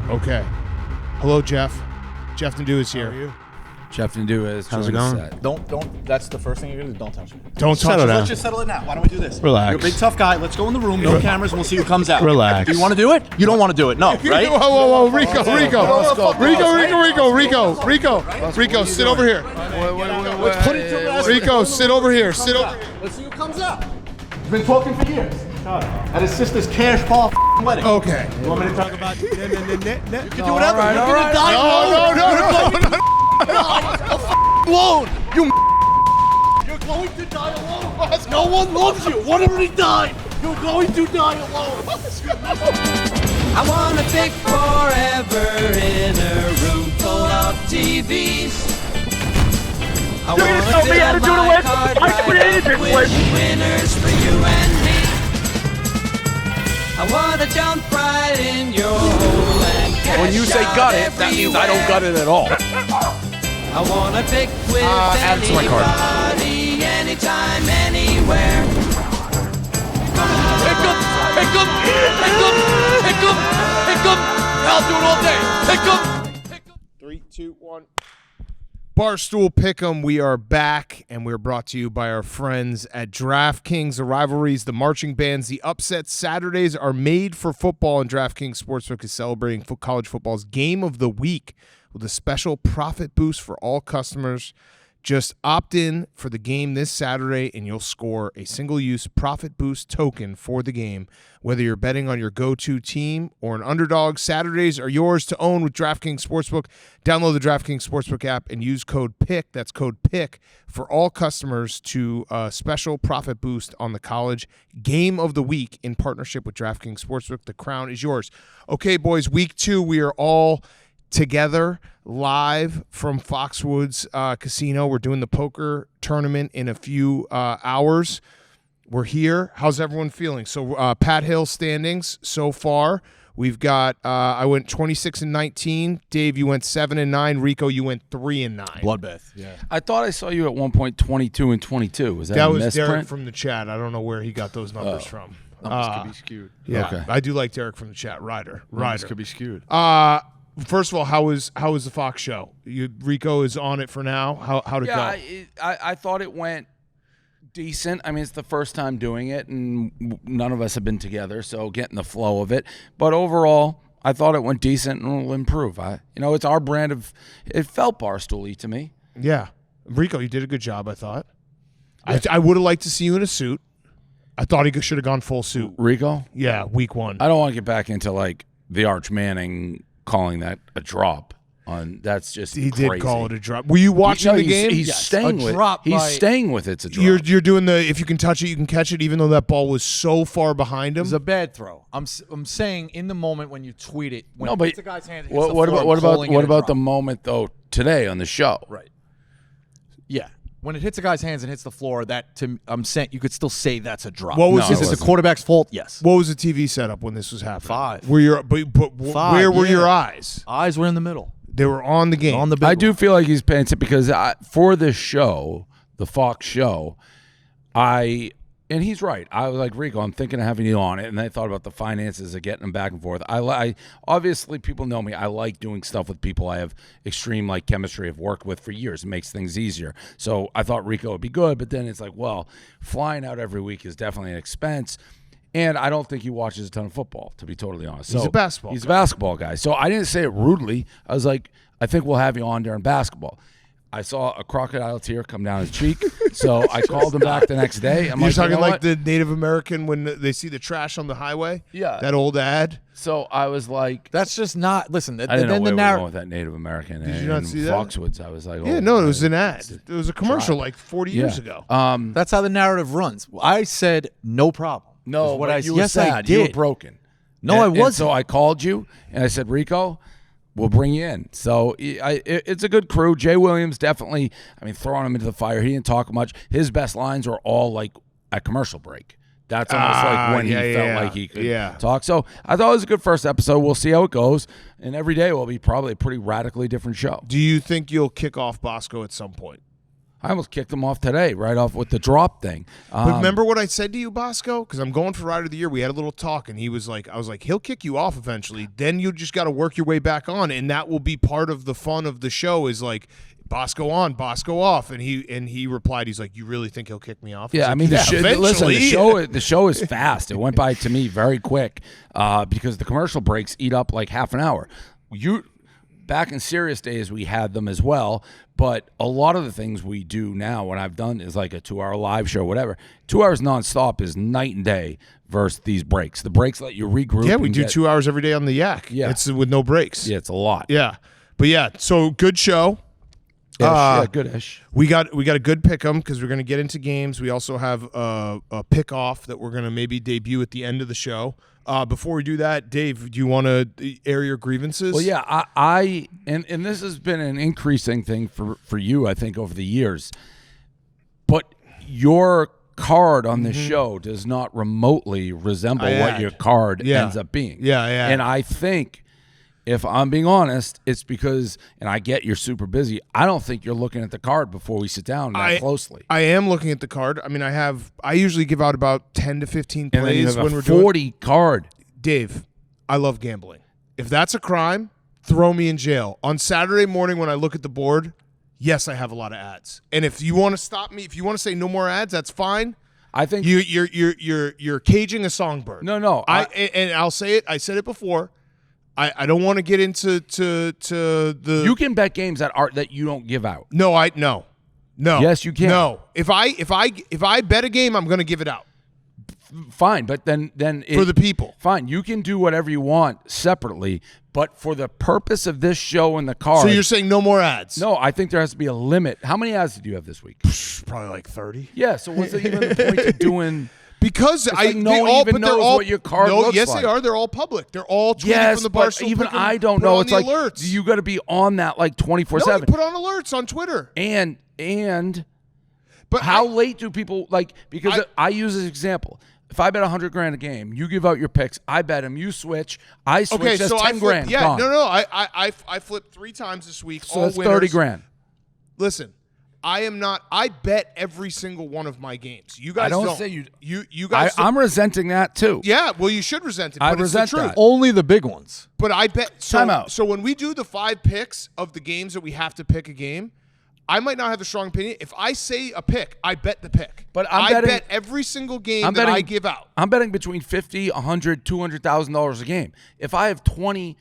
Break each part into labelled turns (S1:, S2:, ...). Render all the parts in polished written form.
S1: Okay. Hello, Jeff. Jeff Nadu is here.
S2: How are you?
S3: Jeff Nadu is.
S1: How's it going?
S3: Set.
S2: Don't. That's the first thing you're gonna do. Don't touch it.
S1: Don't touch it.
S2: Let's just settle it now. Why don't we do this?
S1: Relax.
S2: You're a big tough guy. Let's go in the room. No cameras. We'll see who comes out.
S1: Relax.
S2: Do you want to do it? You don't want to do it. No, right?
S1: Whoa, Rico. Rico, sit over here.
S2: Let's put it to rest.
S1: Rico, sit over here. Sit over here.
S2: Let's see who comes out. He's been talking for years. At his sister's cash ball wedding.
S1: Okay.
S2: You want me to talk about? You can do whatever.
S3: All right,
S2: You're
S3: all
S2: gonna
S3: right.
S2: die alone. Alone. You're going to die alone. No one loves you. What if he died? You're going to die alone.
S4: I wanna pick forever in a room full of TVs. I
S5: You're gonna tell me how to do the list? I created this list.
S4: Winners for you and me. I wanna jump right in your hole and cash
S3: When you say
S4: out
S3: gut it, that means I don't gut it at all.
S4: I wanna pick with
S3: add it to my card.
S4: anybody, anytime, anywhere.
S3: Pick 'em. I'll do it all day. Pick 'em.
S1: 3, 2, 1. Barstool Pick Em. We are back, and we're brought to you by our friends at DraftKings. The rivalries, the marching bands, the upsets. Saturdays are made for football, and DraftKings Sportsbook is celebrating college football's game of the week with a special profit boost for all customers. Just opt in for the game this Saturday, and you'll score a single-use profit boost token for the game. Whether you're betting on your go-to team or an underdog, Saturdays are yours to own with DraftKings Sportsbook. Download the DraftKings Sportsbook app and use code PICK, that's code PICK, for all customers to a special profit boost on the college game of the week in partnership with DraftKings Sportsbook. The crown is yours. Okay, boys, week 2, we are all together live from Foxwoods Casino. We're doing the poker tournament in a few hours. We're here. How's everyone feeling? So Pat Hill standings so far. We've got I went 26-19. Dave, you went 7-9. Rico, you went 3-9.
S2: Bloodbath. Yeah.
S3: I thought I saw you at one point 22-22. Was that a
S1: was
S3: misprint?
S1: Derek from the chat. I don't know where he got those numbers from.
S2: Numbers could be skewed.
S1: Yeah,
S3: Okay.
S1: I do like Derek from the chat. Ryder.
S2: Numbers could be skewed.
S1: First of all, how was the Fox show? Rico is on it for now. How'd it go?
S3: I thought it went decent. I mean, it's the first time doing it, and none of us have been together, so getting the flow of it. But overall, I thought it went decent and will improve. It's our brand of. It felt Barstool-y to me.
S1: Yeah, Rico, you did a good job. I thought. Yeah. I would have liked to see you in a suit. I thought he should have gone full suit.
S3: Rico?
S1: Yeah, week 1.
S3: I don't want to get back into like the Arch Manning calling that a drop. That's just
S1: he
S3: crazy.
S1: did call it a drop. Were you watching the game?
S3: He's staying with it. He's staying with it's a drop.
S1: You're doing the if you can touch it, you can catch it, even though that ball was so far behind him.
S6: It was a bad throw. I'm saying in the moment when you tweet it, when
S3: no,
S6: it
S3: but
S6: hits the guy's hand,
S3: what about the moment though today on the show?
S6: Right. Yeah. When it hits a guy's hands and hits the floor, I'm saying you could still say that's a drop.
S1: What was
S6: Is it the quarterback's fault? Yes.
S1: What was the TV setup when this was happening?
S6: 5.
S1: Where
S6: Five,
S1: were your eyes?
S6: Eyes were in the middle.
S1: They were on the game.
S6: On the big
S3: I do
S6: one.
S3: feel like he's paying attention because for this show, the Fox show, and he's right. I was like, Rico, I'm thinking of having you on it, and I thought about the finances of getting them back and forth. I obviously people know me. I like doing stuff with people I have extreme chemistry. I've worked with for years. It makes things easier. So I thought Rico would be good, but then it's like, well, flying out every week is definitely an expense. And I don't think he watches a ton of football, to be totally honest.
S1: He's a basketball
S3: He's
S1: guy.
S3: a basketball guy. So I didn't say it rudely. I was like, I think we'll have you on during basketball. I saw a crocodile tear come down his cheek, so I called him back the next day.
S1: You're talking like the Native American when they see the trash on the highway?
S3: Yeah.
S1: That old ad?
S3: So I was like,
S6: That's just not. Listen.
S3: I didn't know
S6: then
S3: where
S6: the
S3: we were going
S6: narrative.
S3: with that Native American.
S1: Did you not see that?
S3: Foxwoods. I was like,
S1: Yeah, no, it was an ad. It was a commercial like 40 years ago.
S6: That's how the narrative runs. I said no problem.
S3: No,
S6: Is what
S3: but
S6: I
S3: you were
S6: yes,
S3: sad.
S6: I did.
S3: You were broken.
S6: No,
S3: And-
S6: I
S3: and
S6: wasn't.
S3: so I called you, and I said, Rico, we'll bring you in. So it's a good crew. Jay Williams definitely, throwing him into the fire. He didn't talk much. His best lines were all like at commercial break. That's almost like when he felt like he could talk. So I thought it was a good first episode. We'll see how it goes. And every day will be probably a pretty radically different show.
S1: Do you think you'll kick off Bosco at some point?
S3: I almost kicked him off today, right off with the drop thing.
S1: But remember what I said to you, Bosco? Because I'm going for Rider of the Year. We had a little talk, and he was like, I was like, he'll kick you off eventually. Then you just got to work your way back on, and that will be part of the fun of the show is like, Bosco on, Bosco off. And he replied, he's like, you really think he'll kick me off?
S3: Yeah, I mean, listen, the show is fast. It went by to me very quick because the commercial breaks eat up like half an hour. Back in serious days, we had them as well, but a lot of the things we do now, what I've done is like a 2-hour live show, whatever. 2 hours nonstop is night and day versus these breaks. The breaks let you regroup.
S1: Yeah, we do 2 hours every day on the Yak.
S3: Yeah.
S1: It's with no breaks.
S3: Yeah, it's a lot.
S1: Yeah. But yeah, so good show.
S3: Yeah, good-ish.
S1: We got a good pick 'em because we're going to get into games. We also have a pick off that we're going to maybe debut at the end of the show. Before we do that, Dave, do you want to air your grievances?
S3: Well, yeah, I and this has been an increasing thing for you, I think, over the years. But your card on this show does not remotely resemble what your card ends up being.
S1: Yeah.
S3: And I think, if I'm being honest, it's because, and I get you're super busy, I don't think you're looking at the card before we sit down that closely.
S1: I am looking at the card. I mean, I usually give out about 10 to 15
S3: And then you
S1: plays
S3: have
S1: when
S3: a
S1: we're doing
S3: 40 card.
S1: Dave, I love gambling. If that's a crime, throw me in jail. On Saturday morning when I look at the board, yes, I have a lot of ads. And if you want to stop me, if you want to say no more ads, that's fine.
S3: I think
S1: you're caging a songbird.
S3: No.
S1: And I'll say it. I said it before. I don't want to get into the.
S3: You can bet games that you don't give out.
S1: No.
S3: Yes, you can.
S1: No. If I bet a game, I'm going to give it out.
S3: Fine, but then
S1: For the people.
S3: Fine, you can do whatever you want separately, but for the purpose of this show and the card.
S1: So you're saying no more ads?
S3: No, I think there has to be a limit. How many ads did you have this week?
S1: Probably like 30.
S3: Yeah. So what's even the point of doing?
S1: Because
S3: no one even knows what your card looks
S1: yes,
S3: like.
S1: They are. They're all public. They're all tweeted from the Barstool.
S3: Even
S1: Pick 'em,
S3: I don't
S1: put
S3: know.
S1: on
S3: It's
S1: the
S3: like
S1: alerts.
S3: you got to be on that like 24/7.
S1: No, you put on alerts on Twitter.
S3: And
S1: but
S3: how late do people like? Because I use this example. If I bet $100,000 a game, you give out your picks. I bet them. You switch. I switch.
S1: Okay,
S3: that's
S1: so I
S3: $10,000.
S1: flipped. Yeah,
S3: gone.
S1: no. I flipped 3 times this week.
S3: So
S1: all
S3: that's
S1: winners.
S3: $30,000.
S1: Listen, I am not. I bet every single one of my games. You guys
S3: I don't say you.
S1: You guys.
S3: I'm resenting that too.
S1: Yeah, well, you should resent it.
S3: I
S1: But
S3: resent
S1: it's the truth.
S3: that.
S6: Only the big ones.
S1: But I bet.
S3: Time out.
S1: So when we do the 5 picks of the games that we have to pick a game, I might not have a strong opinion. If I say a pick, I bet the pick.
S3: But
S1: I bet every single game I give out.
S3: I'm betting between $50,000, $100,000, $200,000 a game. If I have 20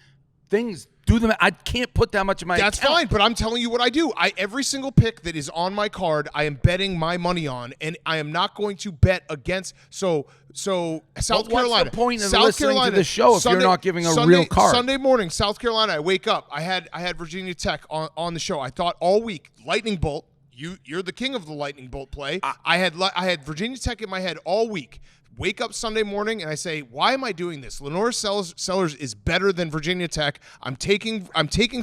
S3: things, do them. I can't put that much in my
S1: That's
S3: account.
S1: fine, but I'm telling you what I do. Every single pick that is on my card, I am betting my money on, and I am not going to bet against. So South Carolina.
S3: What's the point of
S1: South
S3: listening
S1: Carolina,
S3: to the show if you're not giving a real card?
S1: Sunday morning, South Carolina. I wake up. I had Virginia Tech on the show. I thought all week, lightning bolt. You're the king of the lightning bolt play. I had Virginia Tech in my head all week. Wake up Sunday morning and I say, why am I doing this? Lenore Sellers is better than Virginia Tech. I'm taking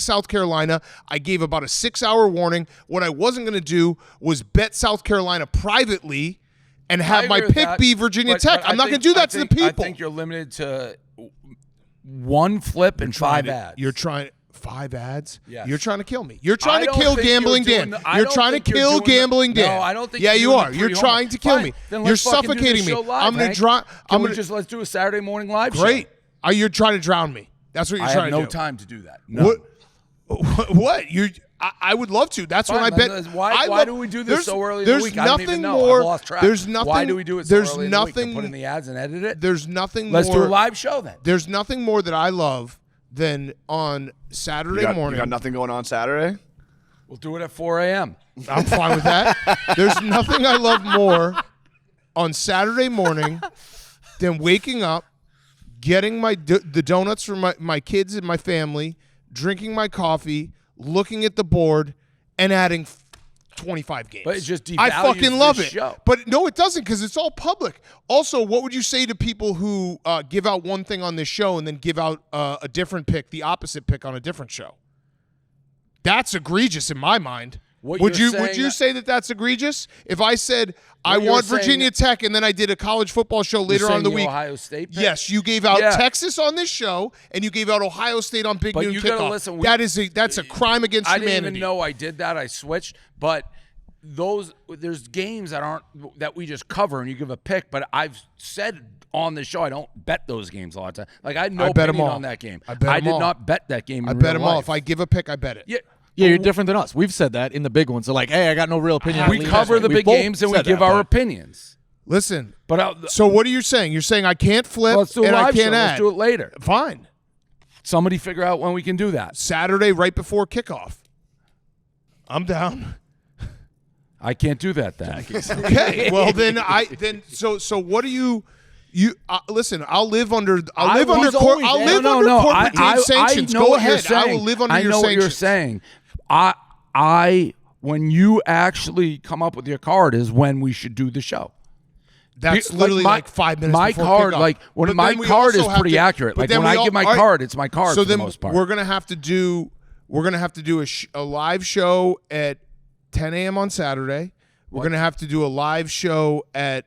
S1: South Carolina. I gave about a 6-hour warning. What I wasn't going to do was bet South Carolina privately and have my pick be Virginia Tech. I'm not going to do that to the people.
S3: I think you're limited to 1 flip and 5 ads.
S1: You're trying 5 ads?
S3: Yes.
S1: You're trying to kill me. You're trying to kill Gambling Dan. You're trying to kill Gambling Dan.
S3: No, I don't think.
S1: Yeah, you are.
S3: You're
S1: trying to kill me.
S3: You're
S1: suffocating me. I'm going to drown.
S3: Let's do a Saturday morning live
S1: Great.
S3: show.
S1: You're trying to drown me. That's what you're trying to do.
S3: I have no time to do that. No.
S1: What? I would love to. That's when I bet.
S3: Why do we do this so early in the week? I don't even know.
S1: More,
S3: I've lost track.
S1: There's nothing.
S3: Why do we do it so early in the week?
S1: Nothing.
S3: To put in the ads and edit it.
S1: There's nothing.
S3: Let's
S1: more,
S3: do a live show then.
S1: There's nothing more that I love than on Saturday morning.
S2: You got nothing going on Saturday?
S3: We'll do it at 4 a.m.
S1: I'm fine with that. There's nothing I love more on Saturday morning than waking up, getting the donuts for my kids and my family, drinking my coffee, looking at the board, and adding 25 games.
S3: But it just devalues
S1: I fucking love
S3: this
S1: it.
S3: show.
S1: But no, it doesn't, because it's all public. Also, what would you say to people who give out one thing on this show and then give out a different pick, the opposite pick on a different show? That's egregious in my mind. Would you say that that's egregious? If I said I want Virginia Tech and then I did a college football show later on in the week.
S3: Ohio State pick?
S1: Yes, you gave out Texas on this show and you gave out Ohio State on Big Noon
S3: you
S1: Kickoff.
S3: gotta listen.
S1: That's a crime against humanity.
S3: I didn't even know I did that. I switched, but there's games that we just cover and you give a pick, but I've said on the show I don't bet those games a lot of time. Like I had no opinion on that game. I did not bet that game.
S1: I bet them all. If I give a pick, I bet it.
S3: Yeah.
S6: Yeah, you're different than us. We've said that in the big ones. They're like, hey, I got no real opinion.
S3: We cover the big games and we give our opinions.
S1: Listen,
S3: but
S1: so what are you saying? You're saying I can't flip
S3: let's do a
S1: and I
S3: live
S1: can't
S3: show.
S1: add.
S3: Let's do it later.
S1: Fine.
S3: Somebody figure out when we can do that.
S1: Saturday right before kickoff. I'm down.
S3: I can't do that then.
S1: Okay. Well, so what do you listen? I'll live under corporate sanctions. Go ahead. I will live under your sanctions.
S3: I know what you're saying. I when you actually come up with your card is when we should do the show.
S1: That's literally like 5 minutes
S3: my
S1: before
S3: card,
S1: kickoff.
S3: like when my card is pretty accurate. Like when I give my card, it's my card
S1: so
S3: for the most part.
S1: We're gonna have to do a live show at 10 a.m. on Saturday. We're gonna have to do a live show at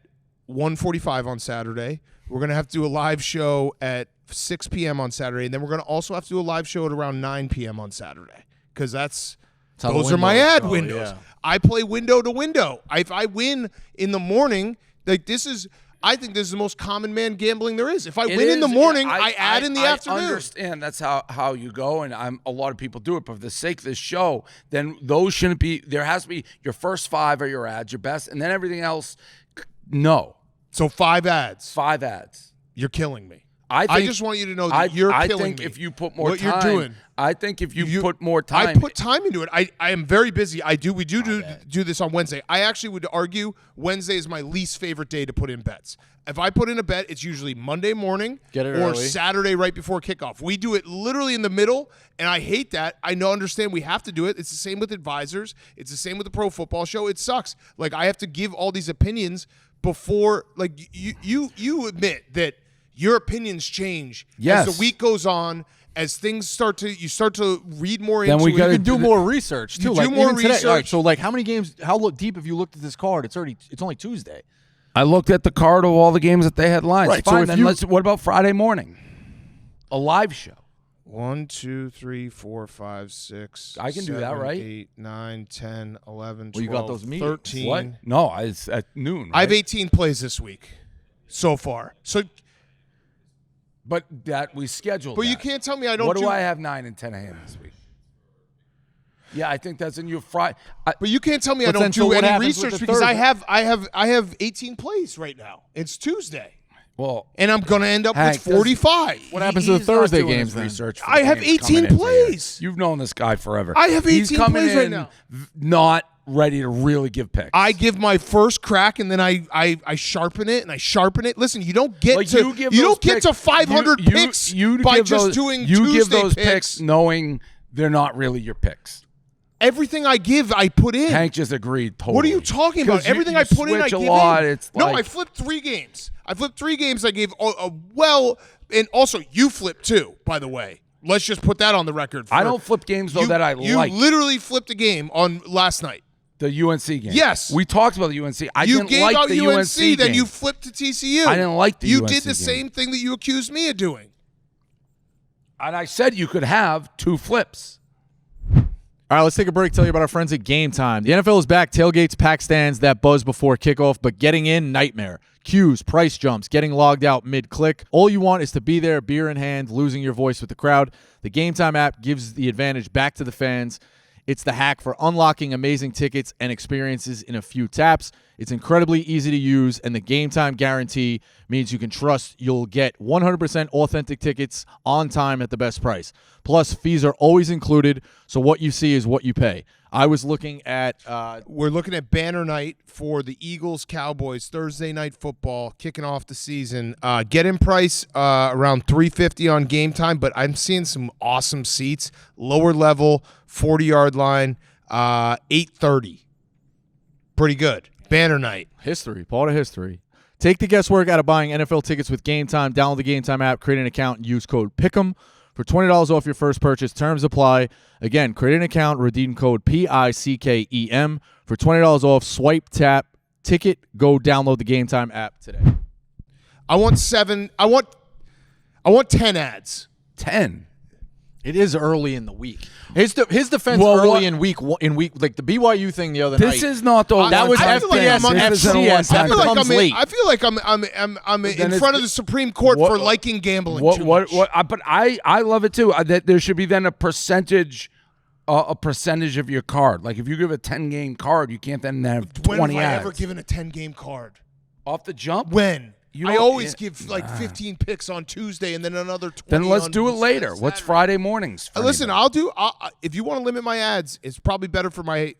S1: 1:45 on Saturday. We're gonna have to do a live show at 6 p.m. on Saturday, and then we're gonna also have to do a live show at around 9 p.m. on Saturday because those are my ad windows.
S6: Yeah.
S1: I play window to window. If I win in the morning, like I think this is the most common man gambling there is. If I win in the morning, I add in the afternoon.
S3: I understand that's how you go, and a lot of people do it. But for the sake of this show, then those shouldn't be. There has to be your first 5 are your ads, your best, and then everything else. No.
S1: So 5 ads.
S3: 5 ads.
S1: You're killing me.
S3: I
S1: just want you to know that you're killing me.
S3: I think if you put more
S1: what
S3: time,
S1: you're doing.
S3: I think if you put more time.
S1: I put time into it. I am very busy. We do this on Wednesday. I actually would argue Wednesday is my least favorite day to put in bets. If I put in a bet, it's usually Monday morning or
S6: early.
S1: Saturday right before kickoff. We do it literally in the middle, and I hate that. I understand we have to do it. It's the same with advisors. It's the same with the Pro Football Show. It sucks. Like I have to give all these opinions before. Like you admit that your opinions change as the week goes on. As things start to read more into it.
S6: You can do more research too.
S1: You do more research.
S6: Today, so like how many games? How deep have you looked at this card? It's only Tuesday.
S3: I looked at the card of all the games that they had lines.
S6: Right,
S3: Fine,
S6: so
S3: then what about Friday morning? A live show.
S1: 1, 2, 3, 4, 5, 6.
S3: I can
S1: 7,
S3: do that, right?
S1: 8, 9, 10, 11, 12,
S6: Well, you got those meetings.
S1: 13.
S3: What? No, it's at noon. Right?
S1: I have 18 plays this week so far. So,
S3: but that we scheduled.
S1: but
S3: that.
S1: you can't tell me I don't.
S3: What do I have 9 and 10 a.m. this week? Yeah, I think that's in your Friday.
S1: But you can't tell me I don't do any research because I have 18 plays right now. It's Tuesday.
S3: Well,
S1: and I'm going to end up with 45.
S6: What happens to the Thursday games then?
S3: Research
S1: I have 18 plays.
S3: You've known this guy forever.
S1: I have 18
S3: He's coming
S1: plays right
S3: in
S1: now.
S3: Not ready to really give picks.
S1: I give my first crack and then I sharpen it and I sharpen it. Listen, you don't get to 500 picks by just doing Tuesday
S3: You give those
S1: picks
S3: knowing they're not really your picks.
S1: Everything I give, I put in.
S3: Hank just agreed totally.
S1: What are you talking about? Everything I put in, I give in. I flipped 3 games. I gave and also you flipped 2, by the way. Let's just put that on the record.
S3: I don't flip games, though, that I like.
S1: You literally flipped a game on last night.
S3: The UNC game.
S1: Yes.
S3: We talked about the UNC. I
S1: you
S3: didn't
S1: gave
S3: like
S1: out
S3: the
S1: UNC,
S3: game.
S1: then you flipped to TCU.
S3: I didn't like the UNC
S1: You did the
S3: game.
S1: same thing that you accused me of doing.
S3: And I said you could have 2 flips.
S6: All right, let's take a break. Tell you about our friends at Game Time. The NFL is back. Tailgates, pack stands, that buzz before kickoff, but getting in, nightmare. Queues, price jumps, getting logged out mid-click. All you want is to be there, beer in hand, losing your voice with the crowd. The Game Time app gives the advantage back to the fans. It's the hack for unlocking amazing tickets and experiences in a few taps. It's incredibly easy to use, and the Game Time guarantee means you can trust you'll get 100% authentic tickets on time at the best price. Plus, fees are always included, so what you see is what you pay. I was looking at
S1: we're looking at banner night for the Eagles-Cowboys Thursday night football, kicking off the season. Get-in price around $350 on Game Time, but I'm seeing some awesome seats, lower level, 40-yard line, $830. Pretty good. Banner night.
S6: History, part of history. Take the guesswork out of buying NFL tickets with Game Time. Download the Game Time app, create an account, and use code PICK'EM for $20 off your first purchase. Terms apply. Again, create an account, redeem code PICKEM for $20 off. Swipe, tap, ticket. Go download the Game Time app today.
S1: I want 10 ads.
S3: 10.
S6: It is early in the week. His defense
S3: Well,
S6: early in week like the BYU thing the other night.
S3: This is not the
S6: That was
S1: I feel like
S6: FBS,
S1: I'm on
S6: FCS. That comes late.
S1: I feel like I'm in front of the Supreme Court for liking gambling too much.
S3: But I love it too. That there should be then a percentage of your card. Like if you give a 10-game card, you can't then have 20
S1: When have I
S3: ads.
S1: ever given a 10-game card?
S3: Off the jump?
S1: When? I
S3: don't-
S1: always give like 15 picks on Tuesday and then another 20
S3: Then let's
S1: on
S3: do it later.
S1: Saturday.
S3: What's Friday mornings? for
S1: Listen,
S3: anybody?
S1: if you want to limit my ads, it's probably better for my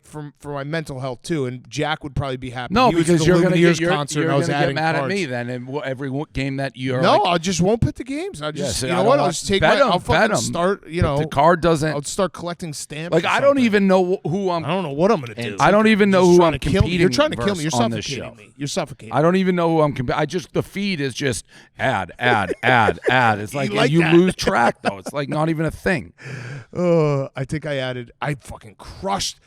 S1: mental health too. And Jack would probably be happy.
S3: No,
S1: He was
S3: because
S1: at the
S3: you're going to
S1: Lumineers
S3: get
S1: concert and I was
S3: get
S1: adding
S3: mad at
S1: cards.
S3: me then in every game that you're.
S1: No,
S3: like,
S1: I just won't put the games. I just
S3: see,
S1: you
S3: I
S1: know
S3: don't
S1: what? I'll
S3: want-
S1: just take
S3: bet 'em,
S1: I'll
S3: bet
S1: fucking
S3: 'em.
S1: start. You
S3: But
S1: know,
S3: the card doesn't.
S1: I'll start collecting stamps.
S3: Like
S1: or
S3: I don't
S1: something.
S3: even know who I'm.
S1: I don't know what I'm gonna do.
S3: I don't even know
S1: Just
S3: who
S1: trying
S3: I'm
S1: to kill me.
S3: competing
S1: You're trying to kill me. You're
S3: versus on this
S1: suffocating
S3: show.
S1: me. You're suffocating.
S3: I don't even know who I'm competing. The feed is just ad. It's like,
S1: like
S3: you
S1: that.
S3: lose track though. It's like not even a thing.
S1: I think I fucking crushed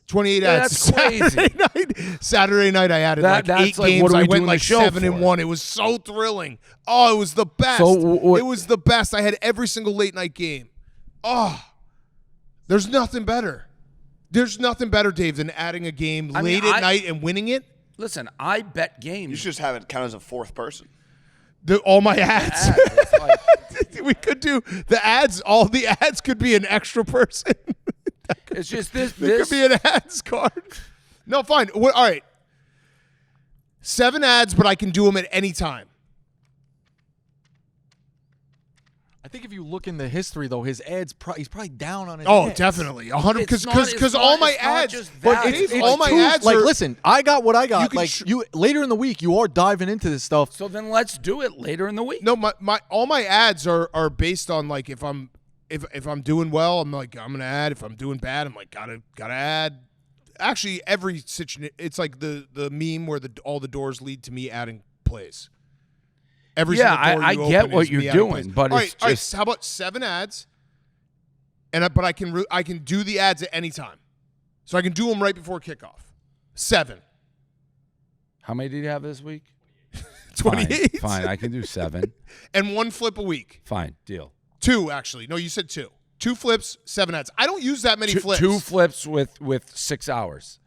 S1: 28 ads.
S3: that's crazy.
S1: Saturday night I added like
S3: That's
S1: 8
S3: like,
S1: games.
S3: what are we
S1: I
S3: doing
S1: went
S3: the
S1: like
S3: show
S1: 7-1. It was so thrilling. Oh, it was the best.
S3: So
S1: it was the best. I had every single late night game. Oh, there's nothing better. There's nothing better, Dave, than adding a game late at night and winning it.
S3: Listen, I bet games.
S2: You should just have it count as a fourth person.
S1: All my ads.
S3: It's like-
S1: We could do the ads. All the ads could be an extra person.
S3: it's just this.
S1: There could be an ads card. No, fine. All right. 7 ads, but I can do them at any time.
S6: I think if you look in the history, though, his ads, he's probably down on his
S1: Oh,
S6: ads.
S1: definitely. 100
S3: It's not-
S1: because
S3: it's
S1: all
S3: not-
S1: my
S3: it's not
S1: ads,
S3: just
S1: but
S3: that.
S1: Dave,
S3: It's
S1: all my ads
S6: like,
S1: are
S6: listen, I got what I got.
S1: You can
S6: Like,
S1: sh-
S6: you later in the week, you are diving into this stuff.
S3: So then let's do it later in the week.
S1: No, my all my ads are based on like if I'm doing well, I'm like I'm gonna add. If I'm doing bad, I'm like gotta add. Actually, every situation, it's like the meme where all the doors lead to me adding plays. Every
S3: Yeah,
S1: single door
S3: I
S1: you
S3: get
S1: open
S3: what
S1: is
S3: you're
S1: me adding
S3: doing,
S1: plays.
S3: but
S1: all
S3: it's
S1: right,
S3: just-
S1: how about 7 ads? But I can do the ads at any time, so I can do them right before kickoff. 7.
S3: How many did you have this week?
S1: 28.
S3: Fine, I can do 7.
S1: And 1 flip a week.
S3: Fine, deal.
S1: 2 actually. No, you said 2. 2 flips, 7 ads. I don't use that many flips.
S3: 2 flips with 6 hours.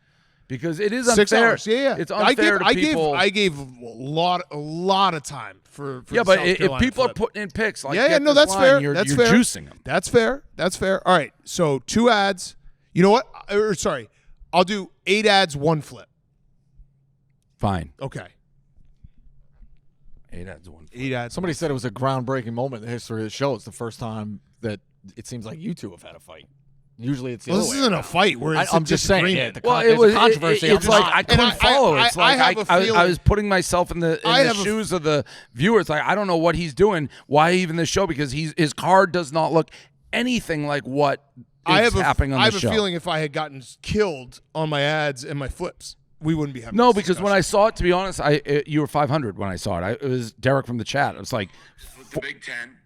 S3: Because it is unfair.
S1: 6 hours. Yeah.
S3: It's unfair to people.
S1: I gave a lot of time for
S3: yeah,
S1: the
S3: but
S1: South
S3: if
S1: Carolina
S3: people
S1: flip.
S3: are putting in picks, like
S1: yeah,
S3: get
S1: no,
S3: this
S1: that's
S3: line,
S1: fair.
S3: You're
S1: That's fair.
S3: juicing them.
S1: That's fair. That's fair. All right. So 2 ads. You know what? Sorry. I'll do 8 ads, 1 flip.
S3: Fine.
S1: Okay.
S3: 8 ads, 1.
S1: 8 ads.
S6: Somebody said it was a groundbreaking moment in the history of the show. It's the first time that it seems like you two have had a fight. Usually it's the
S1: Well,
S6: other
S1: this
S6: way
S1: isn't a
S6: around.
S1: fight. Where it's
S6: I'm just saying. Yeah,
S1: disagreement.
S3: Well,
S6: there's
S3: it was
S6: a controversy.
S3: It's
S6: I'm
S3: like
S6: not.
S3: I couldn't
S1: And
S3: follow it. It's
S1: I
S3: like
S1: have a
S3: I
S1: feeling-
S3: was putting myself in the shoes of the viewers. Like I don't know what he's doing. Why even the show? Because his card does not look anything like what is happening on
S1: I
S3: the
S1: have
S3: show.
S1: a feeling if I had gotten killed on my ads and my flips, we wouldn't be having
S3: No,
S1: this
S3: because when
S1: discussion.
S3: I saw it, to be honest, you were 500 when I saw it. It was Derek from the chat. It was like,
S7: With the Big Ten.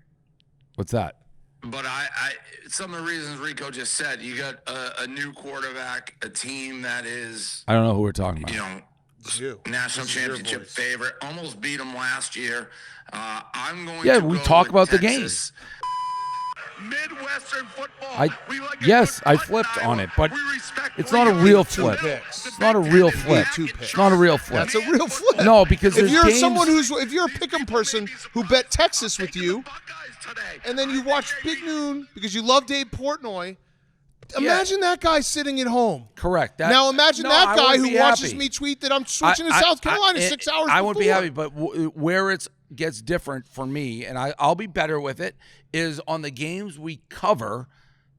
S3: what's that?
S7: But some of the reasons Rico just said, you got a new quarterback, a team that is,
S3: I don't know who we're talking about.
S7: you know,
S1: You.
S7: national
S1: This is your
S7: championship
S1: voice.
S7: favorite, almost beat them last year. I'm going
S3: Yeah,
S7: to
S3: we
S7: go
S3: talk
S7: with
S3: about the
S7: Texas. Midwestern football.
S3: Yes, I flipped on it, but it's not a real flip. It's not a real flip. It's not a real flip.
S1: That's a real flip.
S3: No, because
S1: if
S3: there's
S1: you're
S3: games-
S1: someone if you're a pick'em person who bet Texas with you, and then you watch Big Noon because you love Dave Portnoy, imagine that guy sitting at home.
S3: Correct.
S1: Now imagine
S3: No,
S1: that
S3: I
S1: guy
S3: wouldn't
S1: who
S3: be
S1: watches
S3: happy.
S1: me tweet that I'm switching to South Carolina 6 hours
S3: I wouldn't be
S1: before.
S3: happy, but where it gets different for me, and I'll be better with it, is on the games we cover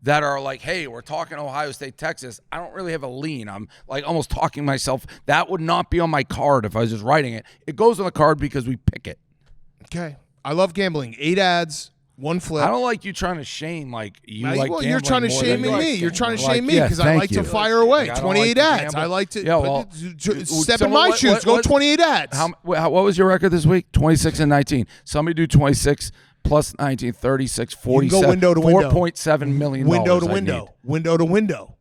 S3: that are like, hey, we're talking Ohio State, Texas. I don't really have a lean. I'm like almost talking myself. That would not be on my card if I was just writing it. It goes on the card because we pick it.
S1: Okay. I love gambling. 8 ads, 1 flip.
S3: I don't like you trying to shame like you like
S1: well, you're
S3: gambling
S1: trying to
S3: more
S1: shame
S3: than you
S1: me.
S3: like
S1: You're trying to
S3: gambling.
S1: shame me
S3: Like,
S1: because
S3: yeah,
S1: I
S3: thank
S1: like
S3: you.
S1: to fire away.
S3: Like, I don't
S1: 28
S3: like to
S1: ads.
S3: gamble.
S1: I like to
S3: Yeah, well,
S1: step in
S3: someone-
S1: my
S3: what-
S1: shoes. Go
S3: what-
S1: 28 ads.
S3: What was your record this week? 26 and 19. Somebody do 26 plus 19, 36,
S1: You
S3: 47.
S1: can go window to window.
S3: $4.7 million.
S1: Window to
S3: I
S1: window.
S3: need.
S1: Window to window.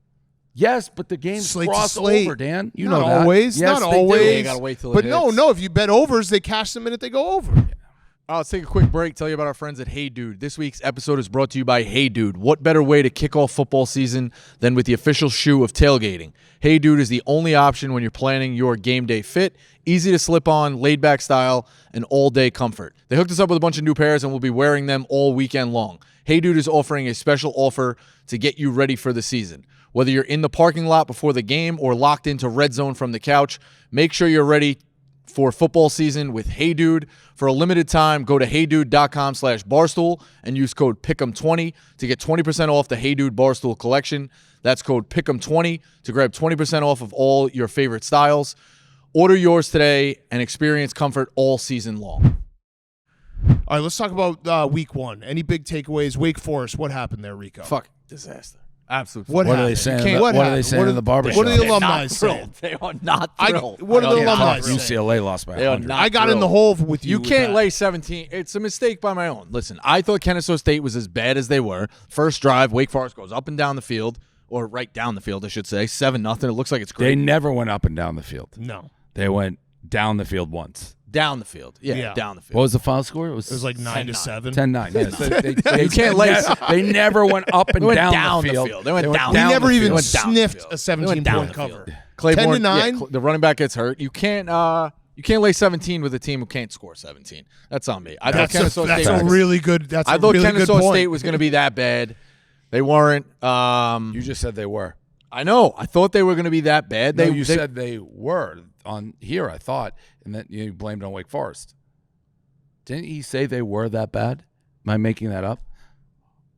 S3: Yes, but the games
S1: Slate to
S3: cross
S1: slate.
S3: over, Dan. You
S1: Not
S3: know that.
S1: always.
S3: Yes,
S1: Not
S3: they do.
S1: always.
S6: You gotta wait till it
S1: But
S6: hits.
S1: no. If you bet overs, they cash the minute they go over.
S6: Let's take a quick break, tell you about our friends at Hey Dude. This week's episode is brought to you by Hey Dude. What better way to kick off football season than with the official shoe of tailgating? Hey Dude is the only option when you're planning your game day fit. Easy to slip on, laid-back style, and all-day comfort. They hooked us up with a bunch of new pairs, and we'll be wearing them all weekend long. Hey Dude is offering a special offer to get you ready for the season. Whether you're in the parking lot before the game or locked into Red Zone from the couch, make sure you're ready for football season with Hey Dude. For a limited time, go to heydude.com/Barstool and use code PICK'EM20 to get 20% off the Hey Dude Barstool collection. That's code PICK'EM20 to grab 20% off of all your favorite styles. Order yours today and experience comfort all season long.
S1: All right, let's talk about week 1. Any big takeaways? Wake Forest, what happened there, Rico?
S6: Fuck disaster. Absolute.
S1: What
S3: What
S1: happened?
S3: are they saying?
S1: What
S3: What are they
S1: happened?
S3: saying in the barbershop?
S1: What are the
S6: They're
S1: alumni
S6: not
S1: saying?
S6: thrilled. They are not thrilled.
S1: What are the alumni
S6: thrilled.
S1: saying?
S3: UCLA lost by
S6: They are
S3: 100.
S6: not
S1: I got in
S6: thrilled.
S1: the hole with you.
S6: You
S1: with
S6: can't
S1: that.
S6: lay 17. It's a mistake by my own. Listen, I thought Kennesaw State was as bad as they were. First drive, Wake Forest goes up and down the field, or right down the field, I should say. 7-0. It looks like it's
S3: They
S6: great.
S3: never went up and down the field.
S1: No.
S3: They went down the field once.
S6: Down the field. Yeah,
S1: Yeah.
S6: down the field.
S3: What was the final score? It was
S1: It was like 9-7.
S3: 10-9. Yes.
S6: You can't lay.
S3: They never went up and
S6: They went
S3: down the field.
S6: They went down.
S1: We
S6: down
S1: never
S6: the
S1: even
S6: field. Went down the
S1: sniffed
S6: field.
S1: a
S6: They
S1: 17
S6: went down
S1: point
S6: the
S1: cover.
S6: field. Claiborne,
S1: 10-9?
S6: the running back gets hurt. You can't lay 17 with a team who can't score 17. That's on me. I thought
S1: That's
S6: Kennesaw
S1: a
S6: State.
S1: really good. That's
S6: I
S1: a
S6: thought
S1: really
S6: Kennesaw
S1: good point.
S6: State was going to be that bad. They weren't.
S3: You just said they were.
S6: I know. I thought they were going to be that bad.
S3: No, you said they were on here, I thought, and then you blamed it on Wake Forest. Didn't he say they were that bad? Am I making that up?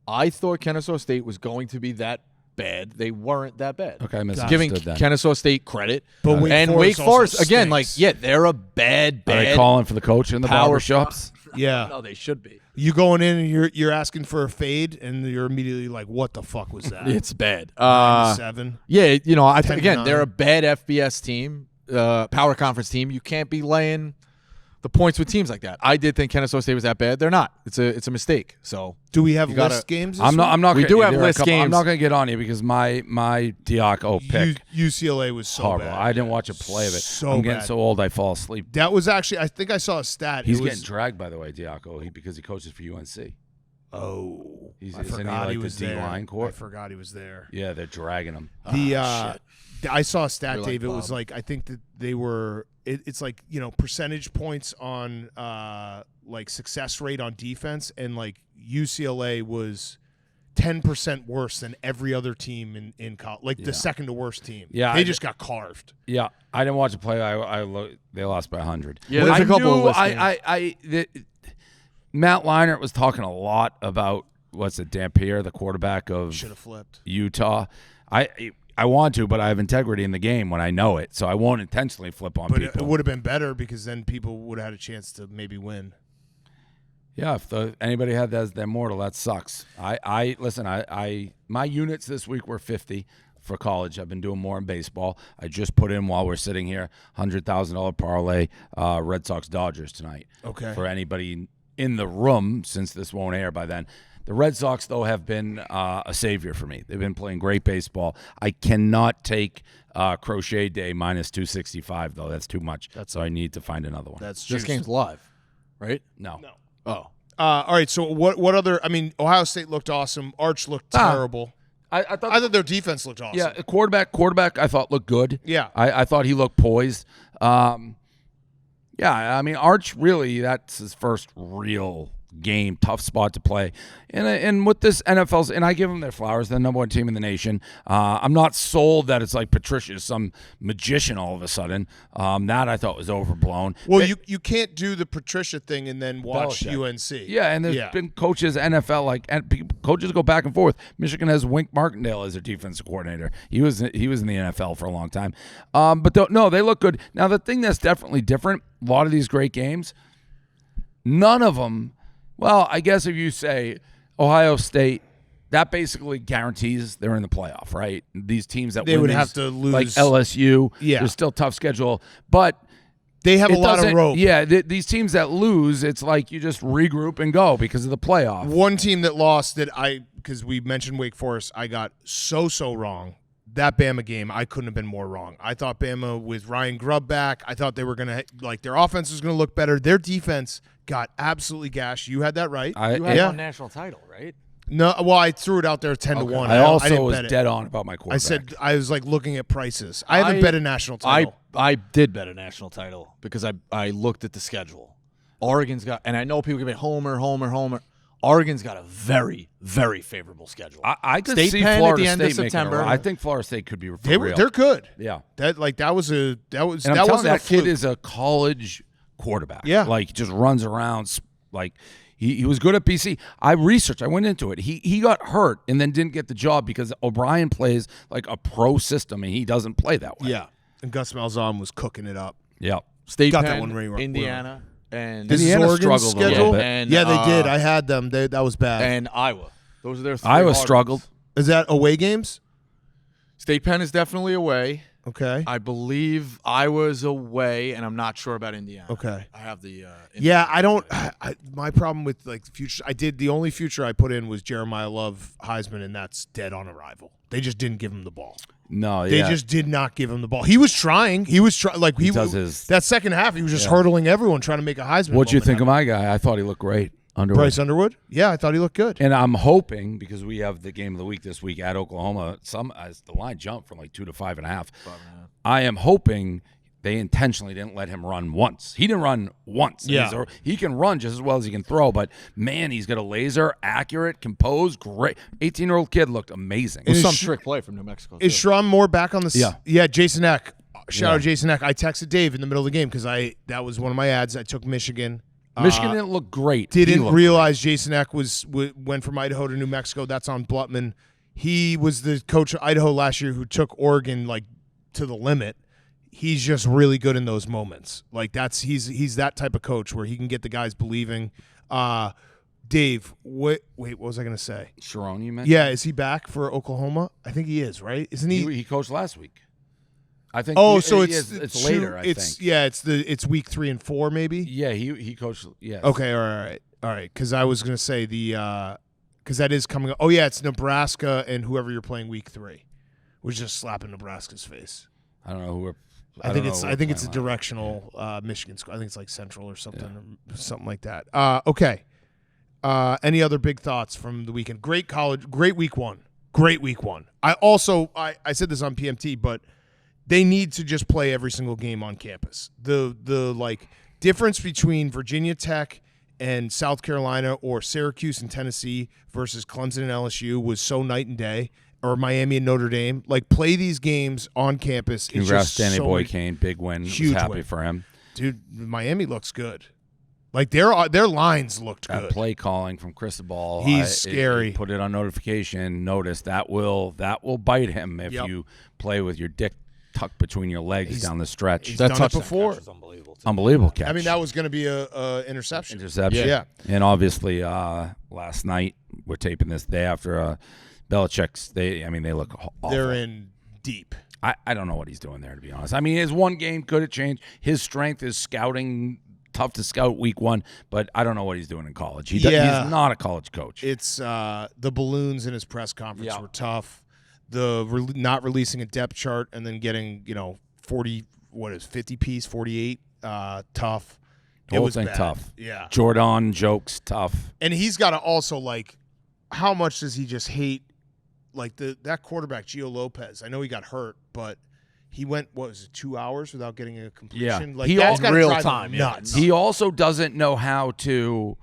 S6: I thought Kennesaw State was going to be that bad. They weren't that bad.
S3: Okay, I misunderstood
S6: Giving
S3: that.
S6: Kennesaw State credit.
S1: But Wake
S6: and
S1: Forest
S6: Wake Forest,
S1: also
S6: again, like,
S1: stinks.
S6: yeah, they're a bad,
S3: Are they
S6: bad
S3: calling for the coach in the
S6: power
S3: barbershops?
S1: Yeah.
S6: No, they should be.
S1: You going in and you're asking for a fade, and you're immediately like, "What the fuck was that?"
S6: It's bad.
S1: 7.
S6: Yeah, you know, I
S1: 10-9.
S6: again, they're a bad FBS team, power conference team. You can't be laying the points with teams like that. I did think Kennesaw State was that bad. They're not. It's a mistake. So
S1: Do we have
S6: You gotta-
S1: list games?
S3: I'm not.
S6: We
S3: gonna,
S6: do have
S3: there are a
S6: list
S3: couple- I'm
S6: games.
S3: not going to get on you because my Diaco pick
S1: UCLA was so
S3: horrible.
S1: bad.
S3: I didn't watch a play of it.
S1: So
S3: I'm getting
S1: bad.
S3: so old I fall asleep.
S1: That was actually. I think I saw a stat.
S3: He's
S1: It was,
S3: getting dragged, by the way, Diaco, because he coaches for UNC.
S1: Oh,
S3: He's-
S1: I
S3: isn't he
S1: forgot
S3: like
S1: he
S3: the
S1: was
S3: D
S1: there.
S3: line court?
S1: I forgot he was there.
S3: Yeah, they're dragging him.
S1: I saw a stat,
S6: You're like
S1: Dave. It was
S6: Bob.
S1: like I think that they were. It's like percentage points on like success rate on defense, and like UCLA was 10% worse than every other team in college. Like the second to worst team.
S3: Yeah,
S1: they
S3: I-
S1: just got carved.
S3: Yeah, I didn't watch a play. They lost by 100.
S6: Yeah, there's
S3: I
S6: a couple of
S3: knew
S6: list games.
S3: Matt Leinart was talking a lot about Dampier, the quarterback of
S1: Should have flipped.
S3: Utah. I want to, but I have integrity in the game when I know it, so I won't intentionally flip on
S1: But it
S3: people.
S1: would have been better because then people would have had a chance to maybe win.
S3: Yeah, if anybody had that as their mortal, that sucks. Listen. My units this week were 50 for college. I've been doing more in baseball. I just put in while we're sitting here $100,000 parlay Red Sox Dodgers tonight.
S1: Okay.
S3: For anybody in the room, since this won't air by then. The Red Sox, though, have been a savior for me. They've been playing great baseball. I cannot take Crochet Day minus 265, though. That's too much. So I need to find another one.
S1: That's
S6: this
S1: juice.
S6: game's live, right?
S3: No.
S6: Oh,
S1: All right. So what other? I mean, Ohio State looked awesome. Arch looked terrible.
S3: I thought
S1: their defense looked awesome.
S3: Yeah, quarterback I thought looked good.
S1: Yeah.
S3: I thought he looked poised. Yeah, I mean, Arch really, that's his first real game, tough spot to play. And with this NFL's, and I give them their flowers, they're the number one team in the nation. I'm not sold that it's like Patricia's some magician all of a sudden. That I thought was overblown.
S1: Well, you can't do the Patricia thing and then watch
S3: Belichick.
S1: UNC.
S3: Yeah, and there's been coaches, NFL, coaches go back and forth. Michigan has Wink Martindale as their defensive coordinator. He was in the NFL for a long time. But they look good. Now, the thing that's definitely different, a lot of these great games, none of them, well, I guess if you say Ohio State, that basically guarantees they're in the playoff, right? These teams that
S1: They
S3: win
S1: would
S3: these,
S1: have to lose.
S3: like LSU.
S1: Yeah.
S3: There's still a tough schedule, but
S1: They have a
S3: it
S1: lot of
S3: doesn't-
S1: rope.
S3: Yeah, these teams that lose, it's like you just regroup and go because of the playoff.
S1: One team that lost because we mentioned Wake Forest, I got so wrong that Bama game, I couldn't have been more wrong. I thought Bama with Ryan Grubb back, I thought they were going to their offense was going to look better. Their defense got absolutely gashed. You had that right.
S6: You had one national title, right?
S1: No, well, I threw it out there 10-1.
S3: I also
S1: didn't
S3: was
S1: bet it.
S3: dead on about my quarterback.
S1: I was like looking at prices. I haven't bet a national title.
S6: I did bet a national title because I looked at the schedule. Oregon's got, and I know people can be Homer. Oregon's got a very, very favorable schedule.
S3: I could
S6: State
S3: see
S6: Penn
S3: Florida
S6: at the end
S3: State
S6: of
S3: making
S6: September.
S3: a run. I think Florida State could be for real.
S1: They're good.
S3: Yeah.
S1: That was
S3: And I'm
S1: that
S3: telling
S1: wasn't
S3: you,
S1: a
S3: that kid
S1: fluke.
S3: is a college quarterback.
S1: Yeah.
S3: Like, just runs around. Like, he was good at BC. I researched. I went into it. He got hurt and then didn't get the job because O'Brien plays like a pro system, and he doesn't play that way.
S1: Yeah. And Gus Malzahn was cooking it up.
S3: Yeah.
S6: State
S1: Got
S6: Penn,
S1: that one where you were-
S6: Indiana, and
S1: This is
S3: Indiana
S1: Oregon's
S3: struggled a little
S1: schedule?
S3: bit.
S6: And,
S1: Yeah, they did. I had them. That was bad.
S6: and Iowa. Those are their 3
S3: Iowa
S6: hard
S3: struggled.
S6: ones.
S1: Is that away games?
S6: State Penn is definitely away.
S1: Okay.
S6: I believe Iowa's away, and I'm not sure about Indiana.
S1: Okay.
S6: I have the.
S1: Yeah, I don't. My problem with like the future, the only future I put in was Jeremiah Love Heisman, and that's dead on arrival. They just didn't give him the ball.
S3: No,
S1: They
S3: yeah.
S1: just did not give him the ball. He was trying. He was trying. Like he
S3: does his-
S1: that second half, he was just hurdling everyone trying to make a Heisman.
S3: What'd you
S1: moment
S3: think of
S1: happen.
S3: my guy? I thought he looked great. Underwood.
S1: Bryce Underwood? Yeah, I thought he looked good.
S3: And I'm hoping, because we have the game of the week this week at Oklahoma, as the line jumped from like 2 to 5.5. I am hoping they intentionally didn't let him run once. He didn't run once.
S1: Yeah.
S3: He can run just as well as he can throw, but man, he's got a laser, accurate, composed, great. 18-year-old kid looked amazing.
S1: And
S6: some
S1: is
S6: trick play from New Mexico.
S1: Is
S6: too.
S1: Schramm Moore back on the?
S3: Yeah.
S1: Jason Eck. Shout
S3: Yeah.
S1: out Jason Eck. I texted Dave in the middle of the game because that was one of my ads. I took Michigan.
S3: Michigan didn't look great. He
S1: Didn't
S3: looked
S1: realize Jason Eck went from Idaho to New Mexico. That's on Blutman. He was the coach of Idaho last year who took Oregon like to the limit. He's just really good in those moments. Like he's that type of coach where he can get the guys believing. Dave, what was I going to say?
S3: Sharon, you mentioned?
S1: Yeah, is he back for Oklahoma? I think he is, right? Isn't he?
S3: He coached last week. I think.
S1: Oh,
S3: he-
S1: so
S3: he
S1: it's
S3: is- it's later. I think.
S1: Yeah, it's week 3 and 4 maybe.
S3: Yeah, he coached. Yes.
S1: Okay, all right. Because I was gonna say because that is coming up. Oh yeah, it's Nebraska and whoever you're playing week 3, was just slapping Nebraska's face.
S3: I don't know who we're.
S1: I think it's a
S3: playing.
S1: directional Michigan squad. I think it's like Central or something, or something like that. Okay. Any other big thoughts from the weekend? Great week one. I said this on PMT, but they need to just play every single game on campus. The like difference between Virginia Tech and South Carolina or Syracuse and Tennessee versus Clemson and LSU was so night and day, or Miami and Notre Dame. Like, play these games on campus.
S3: Congrats,
S1: it's just
S3: Danny
S1: so
S3: Boy Kane. Big win.
S1: Huge
S3: Was happy
S1: win.
S3: for him.
S1: Dude, Miami looks good. Like their lines looked
S3: That
S1: good.
S3: play calling from Cristobal.
S1: He's scary.
S3: Put it on notification. Notice that will bite him if
S1: Yep.
S3: you play with your dick tucked between your legs down the stretch.
S1: He's
S6: That
S1: done it
S6: touchdown
S1: before.
S6: catch was unbelievable. too.
S3: Unbelievable catch.
S1: I mean, that was going to be a interception.
S3: interception.
S1: Yeah.
S3: And obviously, last night we're taping this day after Belichick's. They look awful.
S1: They're in deep.
S3: I don't know what he's doing there, to be honest. I mean, his one game could have changed. His strength is scouting. Tough to scout week 1, but I don't know what he's doing in college. He's not a college coach.
S1: It's the balloons in his press conference
S3: Yeah.
S1: were tough. The not releasing a depth chart and then getting 50 piece 48 tough.
S3: The
S1: It
S3: whole
S1: was
S3: thing
S1: bad.
S3: tough.
S1: Yeah,
S3: Jordan jokes tough.
S1: and he's got to also how much does he just hate that quarterback Gio Lopez? I know he got hurt, but he went 2 hours without getting a completion.
S3: He
S1: That's
S3: all-
S1: gotta
S6: real
S1: drive him
S6: time, yeah.
S1: nuts.
S3: He also doesn't know how to,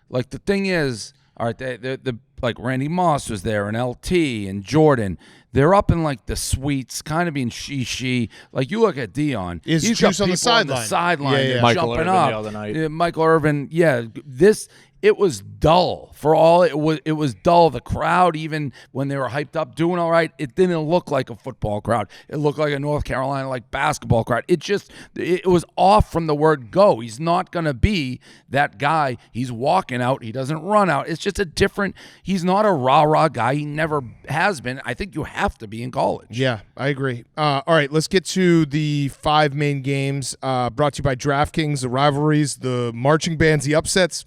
S3: the thing is, all right, the Randy Moss was there and LT and Jordan. They're up in the suites, kind of being she. Like, you look at Dion,
S1: Is
S3: he's got
S1: Juice on the
S3: people on the
S1: sideline.
S3: sideline.
S1: Yeah,
S3: They're
S1: yeah.
S6: Michael
S3: jumping
S6: Irvin
S3: up.
S6: the other night.
S3: Michael Irvin, it was dull. For all it was dull. The crowd, even when they were hyped up, doing all right, it didn't look like a football crowd. It looked like a North Carolina basketball crowd. It was off from the word go. He's not going to be that guy. He's walking out. He doesn't run out. It's just he's not a rah-rah guy. He never has been. I think you have to be in college.
S1: Yeah, I agree. All right, let's get to the 5 main games brought to you by DraftKings, the rivalries, the marching bands, the upsets.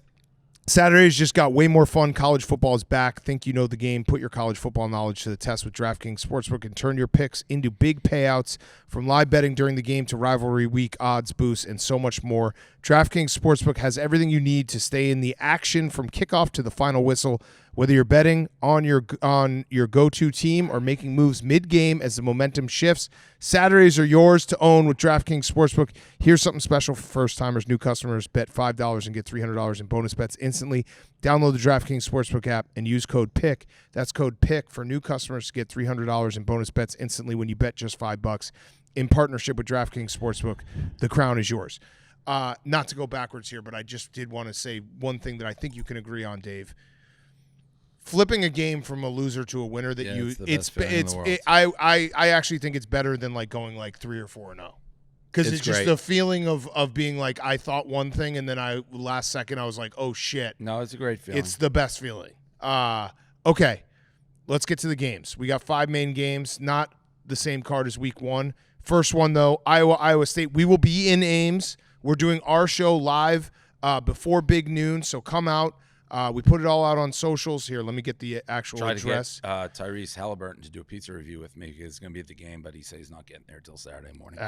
S1: Saturdays just got way more fun. College football is back. Think you know the game. Put your college football knowledge to the test with DraftKings Sportsbook and turn your picks into big payouts, from live betting during the game to rivalry week odds boosts and so much more. DraftKings Sportsbook has everything you need to stay in the action from kickoff to the final whistle. Whether you're betting on your go-to team or making moves mid-game as the momentum shifts, Saturdays are yours to own with DraftKings Sportsbook. Here's something special for first-timers, new customers. Bet $5 and get $300 in bonus bets instantly. Download the DraftKings Sportsbook app and use code PICK. That's code PICK for new customers to get $300 in bonus bets instantly when you bet just $5. In partnership with DraftKings Sportsbook, the crown is yours. Not to go backwards here, but I just did want to say one thing that I think you can agree on, Dave. Flipping a game from a loser to a winner I actually think it's better than like going like 3 or 4-0, because it's just the feeling of being like, I thought one thing and then last second I was like, oh shit.
S3: No, it's a great feeling.
S1: It's the best feeling. Okay, let's get to the games. We got 5 main games, not the same card as week 1. First one though, Iowa State. We will be in Ames. We're doing our show live before big noon, so come out. We put it all out on socials. Here, let me get the actual address.
S3: Try to get Tyrese Halliburton to do a pizza review with me, because it's going to be at the game, but he says he's not getting there till Saturday morning.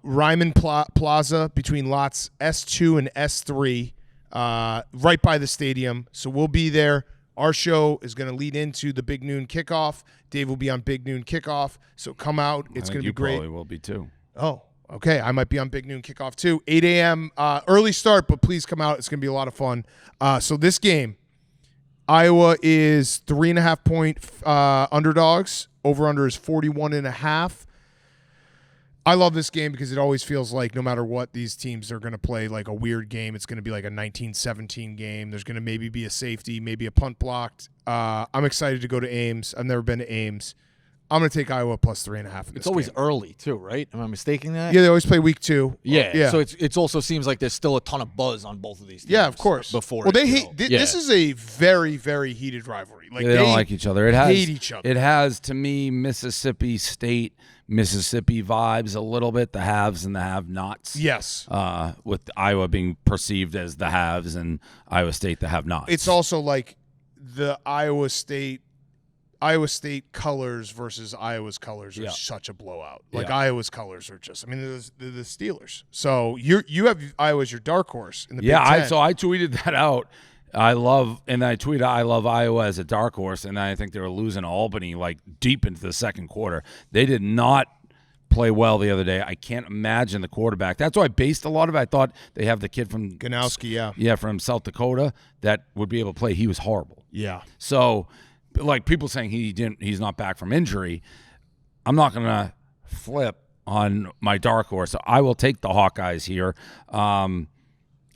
S1: Ryman Plaza between lots S2 and S3, right by the stadium. So we'll be there. Our show is going to lead into the big noon kickoff. Dave will be on big noon kickoff, so come out. It's going to be great.
S3: You probably will be too.
S1: Oh, okay. I might be on big noon kickoff too. 8 a.m. Early start, but please come out. It's going to be a lot of fun. So this game, Iowa is 3.5-point underdogs. Over-under is 41.5. I love this game because it always feels like no matter what, these teams are going to play like a weird game. It's going to be like a 1917 game. There's going to maybe be a safety, maybe a punt blocked. I'm excited to go to Ames. I've never been to Ames. I'm going to take Iowa plus 3.5.
S6: It's always early too, right? Am I mistaking that?
S1: Yeah, they always play week 2.
S6: Yeah. So it also seems like there's still a ton of buzz on both of these teams.
S1: Yeah, of course.
S6: Before
S1: this is a very, very heated rivalry. Like
S3: they don't like each other.
S1: Hate each other.
S3: It has, to me, Mississippi State, Mississippi vibes a little bit. The haves and the have-nots.
S1: Yes.
S3: With Iowa being perceived as the haves and Iowa State the have-nots.
S1: It's also like the Iowa State colors versus Iowa's colors are such a blowout. Like Iowa's colors are just, they're the Steelers. So you have Iowa as your dark horse in the Big Ten.
S3: So I tweeted that out. I love Iowa as a dark horse, and I think they were losing to Albany like deep into the second quarter. They did not play well the other day. I can't imagine the quarterback. That's why I based a lot of it. I thought they have the kid from
S1: Ganowski,
S3: from South Dakota that would be able to play. He was horrible.
S1: Yeah.
S3: So, like people saying he's not back from injury, I'm not going to flip on my dark horse. So I will take the Hawkeyes here.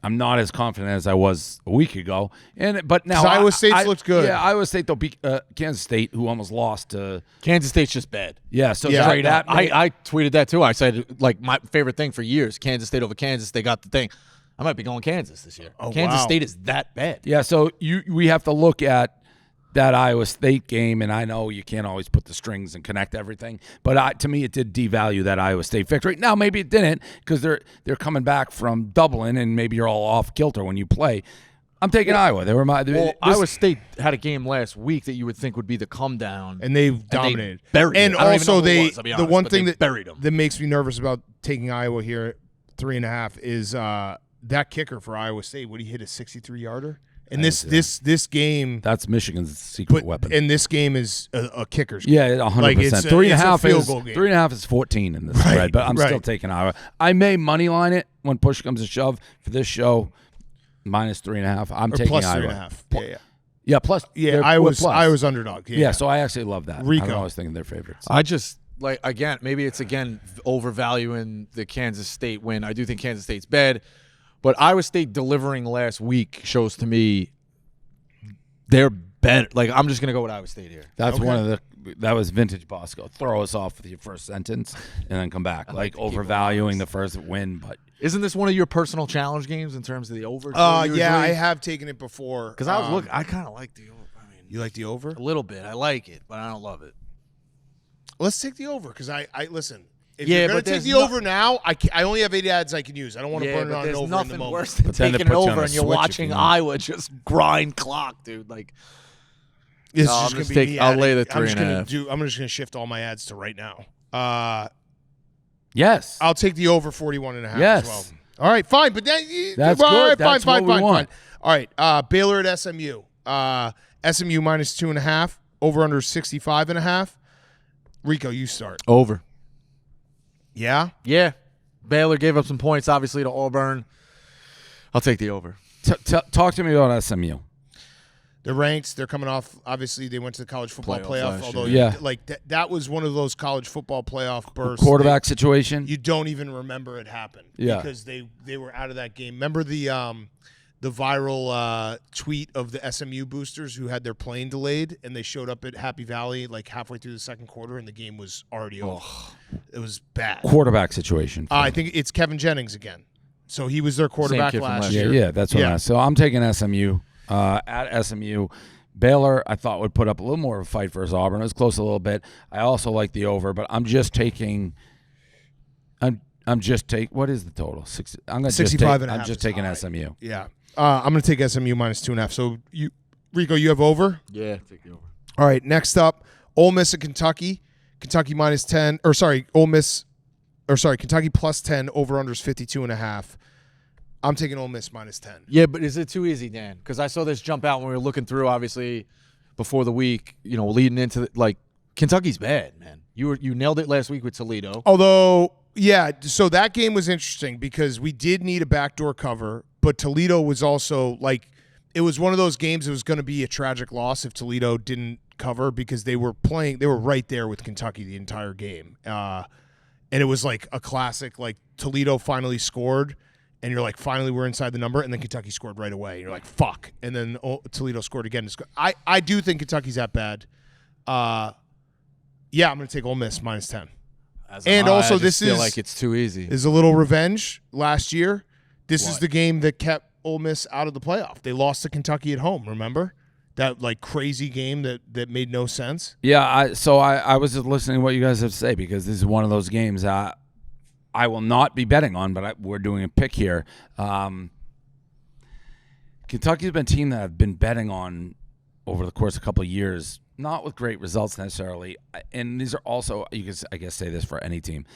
S3: I'm not as confident as I was a week ago, but now
S1: Iowa State's looked good.
S3: Yeah, Iowa State they'll beat Kansas State, who almost lost to
S6: Kansas State's just bad.
S3: Yeah, so
S6: straight up. I tweeted that too. I said like my favorite thing for years: Kansas State over Kansas. They got the thing. I might be going Kansas this year. Kansas State is that bad.
S3: Yeah, so we have to look at that Iowa State game, and I know you can't always put the strings and connect everything, but to me it did devalue that Iowa State victory. Now maybe it didn't, because they're coming back from Dublin, and maybe you're all off kilter when you play. I'm taking Iowa.
S6: Iowa State had a game last week that you would think would be the come down,
S1: and they dominated.
S6: Buried
S1: and
S6: it.
S1: Also,
S6: the
S1: one thing that
S6: buried them.
S1: That makes me nervous about taking Iowa here at 3.5 is that kicker for Iowa State. Would he hit a 63-yarder? And this game,
S3: that's Michigan's secret weapon.
S1: And this game is a kicker's game.
S3: Yeah, 100%.
S1: Like
S3: 3.5 is 14 in this spread, but I'm still taking Iowa. I may money line it when push comes to shove for this show. Minus 3.5. I'm taking
S1: plus
S3: Iowa.
S1: 3.5.
S3: Yeah, plus.
S1: Yeah, I was underdog.
S3: Yeah, so I actually love that.
S1: Rico.
S3: I was thinking they're favorites.
S6: I just maybe it's overvaluing the Kansas State win. I do think Kansas State's bad. But Iowa State delivering last week shows to me they're better. Like, I'm just going to go with Iowa State here.
S3: That's that was vintage Bosco. Throw us off with your first sentence and then come back. Like overvaluing the first win. But
S6: isn't this one of your personal challenge games in terms of the over?
S1: Yeah, I have taken it before.
S6: Because I kind of like the over.
S1: You like the over?
S6: A little bit. I like it, but I don't love it.
S1: Let's take the over because I listen. If
S6: Yeah,
S1: you're gonna
S6: but
S1: take
S6: there's
S1: the
S6: no-
S1: over now, I only have 8 ads I can use. I don't want to burn it on an
S6: there's
S1: over in the
S6: nothing
S1: moment.
S6: worse than
S3: But then it
S6: taking it
S3: puts you on
S6: over
S3: a
S6: and you're
S3: switch if
S6: watching
S3: you want.
S6: Iowa just grind clock, dude. Like,
S1: It's
S6: No,
S1: just
S6: I'm
S1: gonna
S6: just
S1: be
S6: taking-
S1: me
S6: I'll
S1: adding-
S6: lay the
S1: I'm just gonna
S6: 3.5.
S1: I'm just gonna shift all my ads to right now.
S3: Yes.
S1: I'll take the over 41.5
S3: Yes.
S1: as well. All right, fine, but
S3: That's
S1: all
S3: good.
S1: right,
S3: That's
S1: fine,
S3: what we want.
S1: All right, Baylor at SMU. SMU minus 2.5. Over under 65.5. Rico, you start.
S6: over.
S1: Yeah.
S6: Yeah. Baylor gave up some points, obviously, to Auburn. I'll take the over.
S3: Talk to me about SMU.
S1: They're ranked. They're coming off. Obviously, they went to the college football
S6: Playoff
S1: playoff.
S6: last
S1: Although,
S3: year. Yeah.
S1: like that was one of those college football playoff bursts.
S3: Quarterback situation.
S1: You don't even remember it happened.
S3: Yeah.
S1: Because they were out of that game. Remember the viral tweet of the SMU boosters who had their plane delayed and they showed up at Happy Valley like halfway through the second quarter and the game was already over. It was bad.
S3: Quarterback situation.
S1: I think it's Kevin Jennings again. So he was their quarterback
S6: kid from
S1: last
S6: last
S1: year.
S3: Yeah, that's what So I'm taking SMU. At SMU. Baylor, I thought would put up a little more of a fight versus Auburn. It was close a little bit. I also like the over, but I'm just taking. What is the total? I'm going to
S1: 65 and a half
S3: I'm just
S1: is
S3: taking
S1: high.
S3: SMU.
S1: Yeah. I'm going to take SMU minus 2.5. So Rico, you have over?
S6: Yeah, take the over.
S1: All right, next up, Ole Miss at Kentucky. Kentucky minus 10, Kentucky plus 10, over-unders 52.5. I'm taking Ole Miss minus 10.
S6: Yeah, but is it too easy, Dan? Because I saw this jump out when we were looking through, obviously, before the week, leading into Kentucky's bad, man. You nailed it last week with Toledo.
S1: Although, yeah, so that game was interesting because we did need a backdoor cover, but Toledo was also it was one of those games that was going to be a tragic loss if Toledo didn't cover because they were right there with Kentucky the entire game. And it was like a classic, Toledo finally scored, and you're like, finally we're inside the number, and then Kentucky scored right away. And you're like, fuck. And then Toledo scored again. I do think Kentucky's that bad. Yeah, I'm going to take Ole Miss minus 10. And also, this
S6: feel
S1: is
S6: like it's too easy.
S1: is a little revenge last year. This is the game that kept Ole Miss out of the playoff. They lost to Kentucky at home, remember? That crazy game that made no sense.
S3: Yeah, I was just listening to what you guys have to say because this is one of those games I will not be betting on, but we're doing a pick here. Kentucky's been a team that I've been betting on over the course of a couple of years, not with great results necessarily. And these are also, you can, I guess, say this for any team.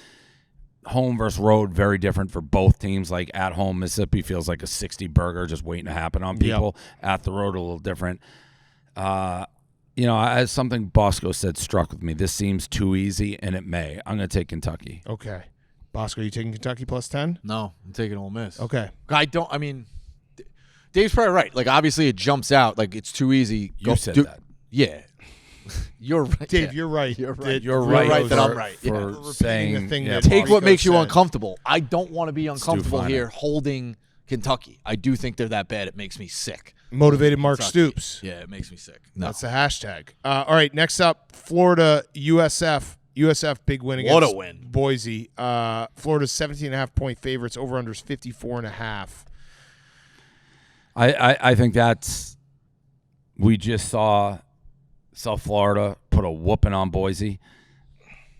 S3: Home versus road, very different for both teams. Like at home, Mississippi feels like a 60 burger just waiting to happen on people. Yep. At the road, a little different. As something Bosco said struck with me. This seems too easy, and it may. I'm going to take Kentucky.
S1: Okay. Bosco, you taking Kentucky plus 10?
S6: No, I'm taking Ole Miss.
S1: Okay.
S6: Dave's probably right. Obviously, it jumps out. It's too easy.
S3: You said that.
S6: Yeah. You're right.
S1: Dave,
S6: yeah.
S1: you're right.
S6: You're right.
S3: You're right
S6: that I'm right.
S3: For
S1: Yeah.
S3: saying
S1: the thing
S3: yeah,
S1: that
S6: Take
S1: Bosco
S6: what makes you
S1: said.
S6: uncomfortable. I don't want to be uncomfortable
S3: fine.
S6: here holding Kentucky. I do think they're that bad. It makes me sick.
S1: Motivated Mark
S6: Kentucky.
S1: Stoops.
S6: Yeah, it makes me sick. No.
S1: That's the hashtag. All right, next up, Florida USF. USF big win against
S6: What a win.
S1: Boise. Florida's 17.5-point favorites. Over-unders 54.5.
S3: I think that's we just saw Florida put a whooping on Boise.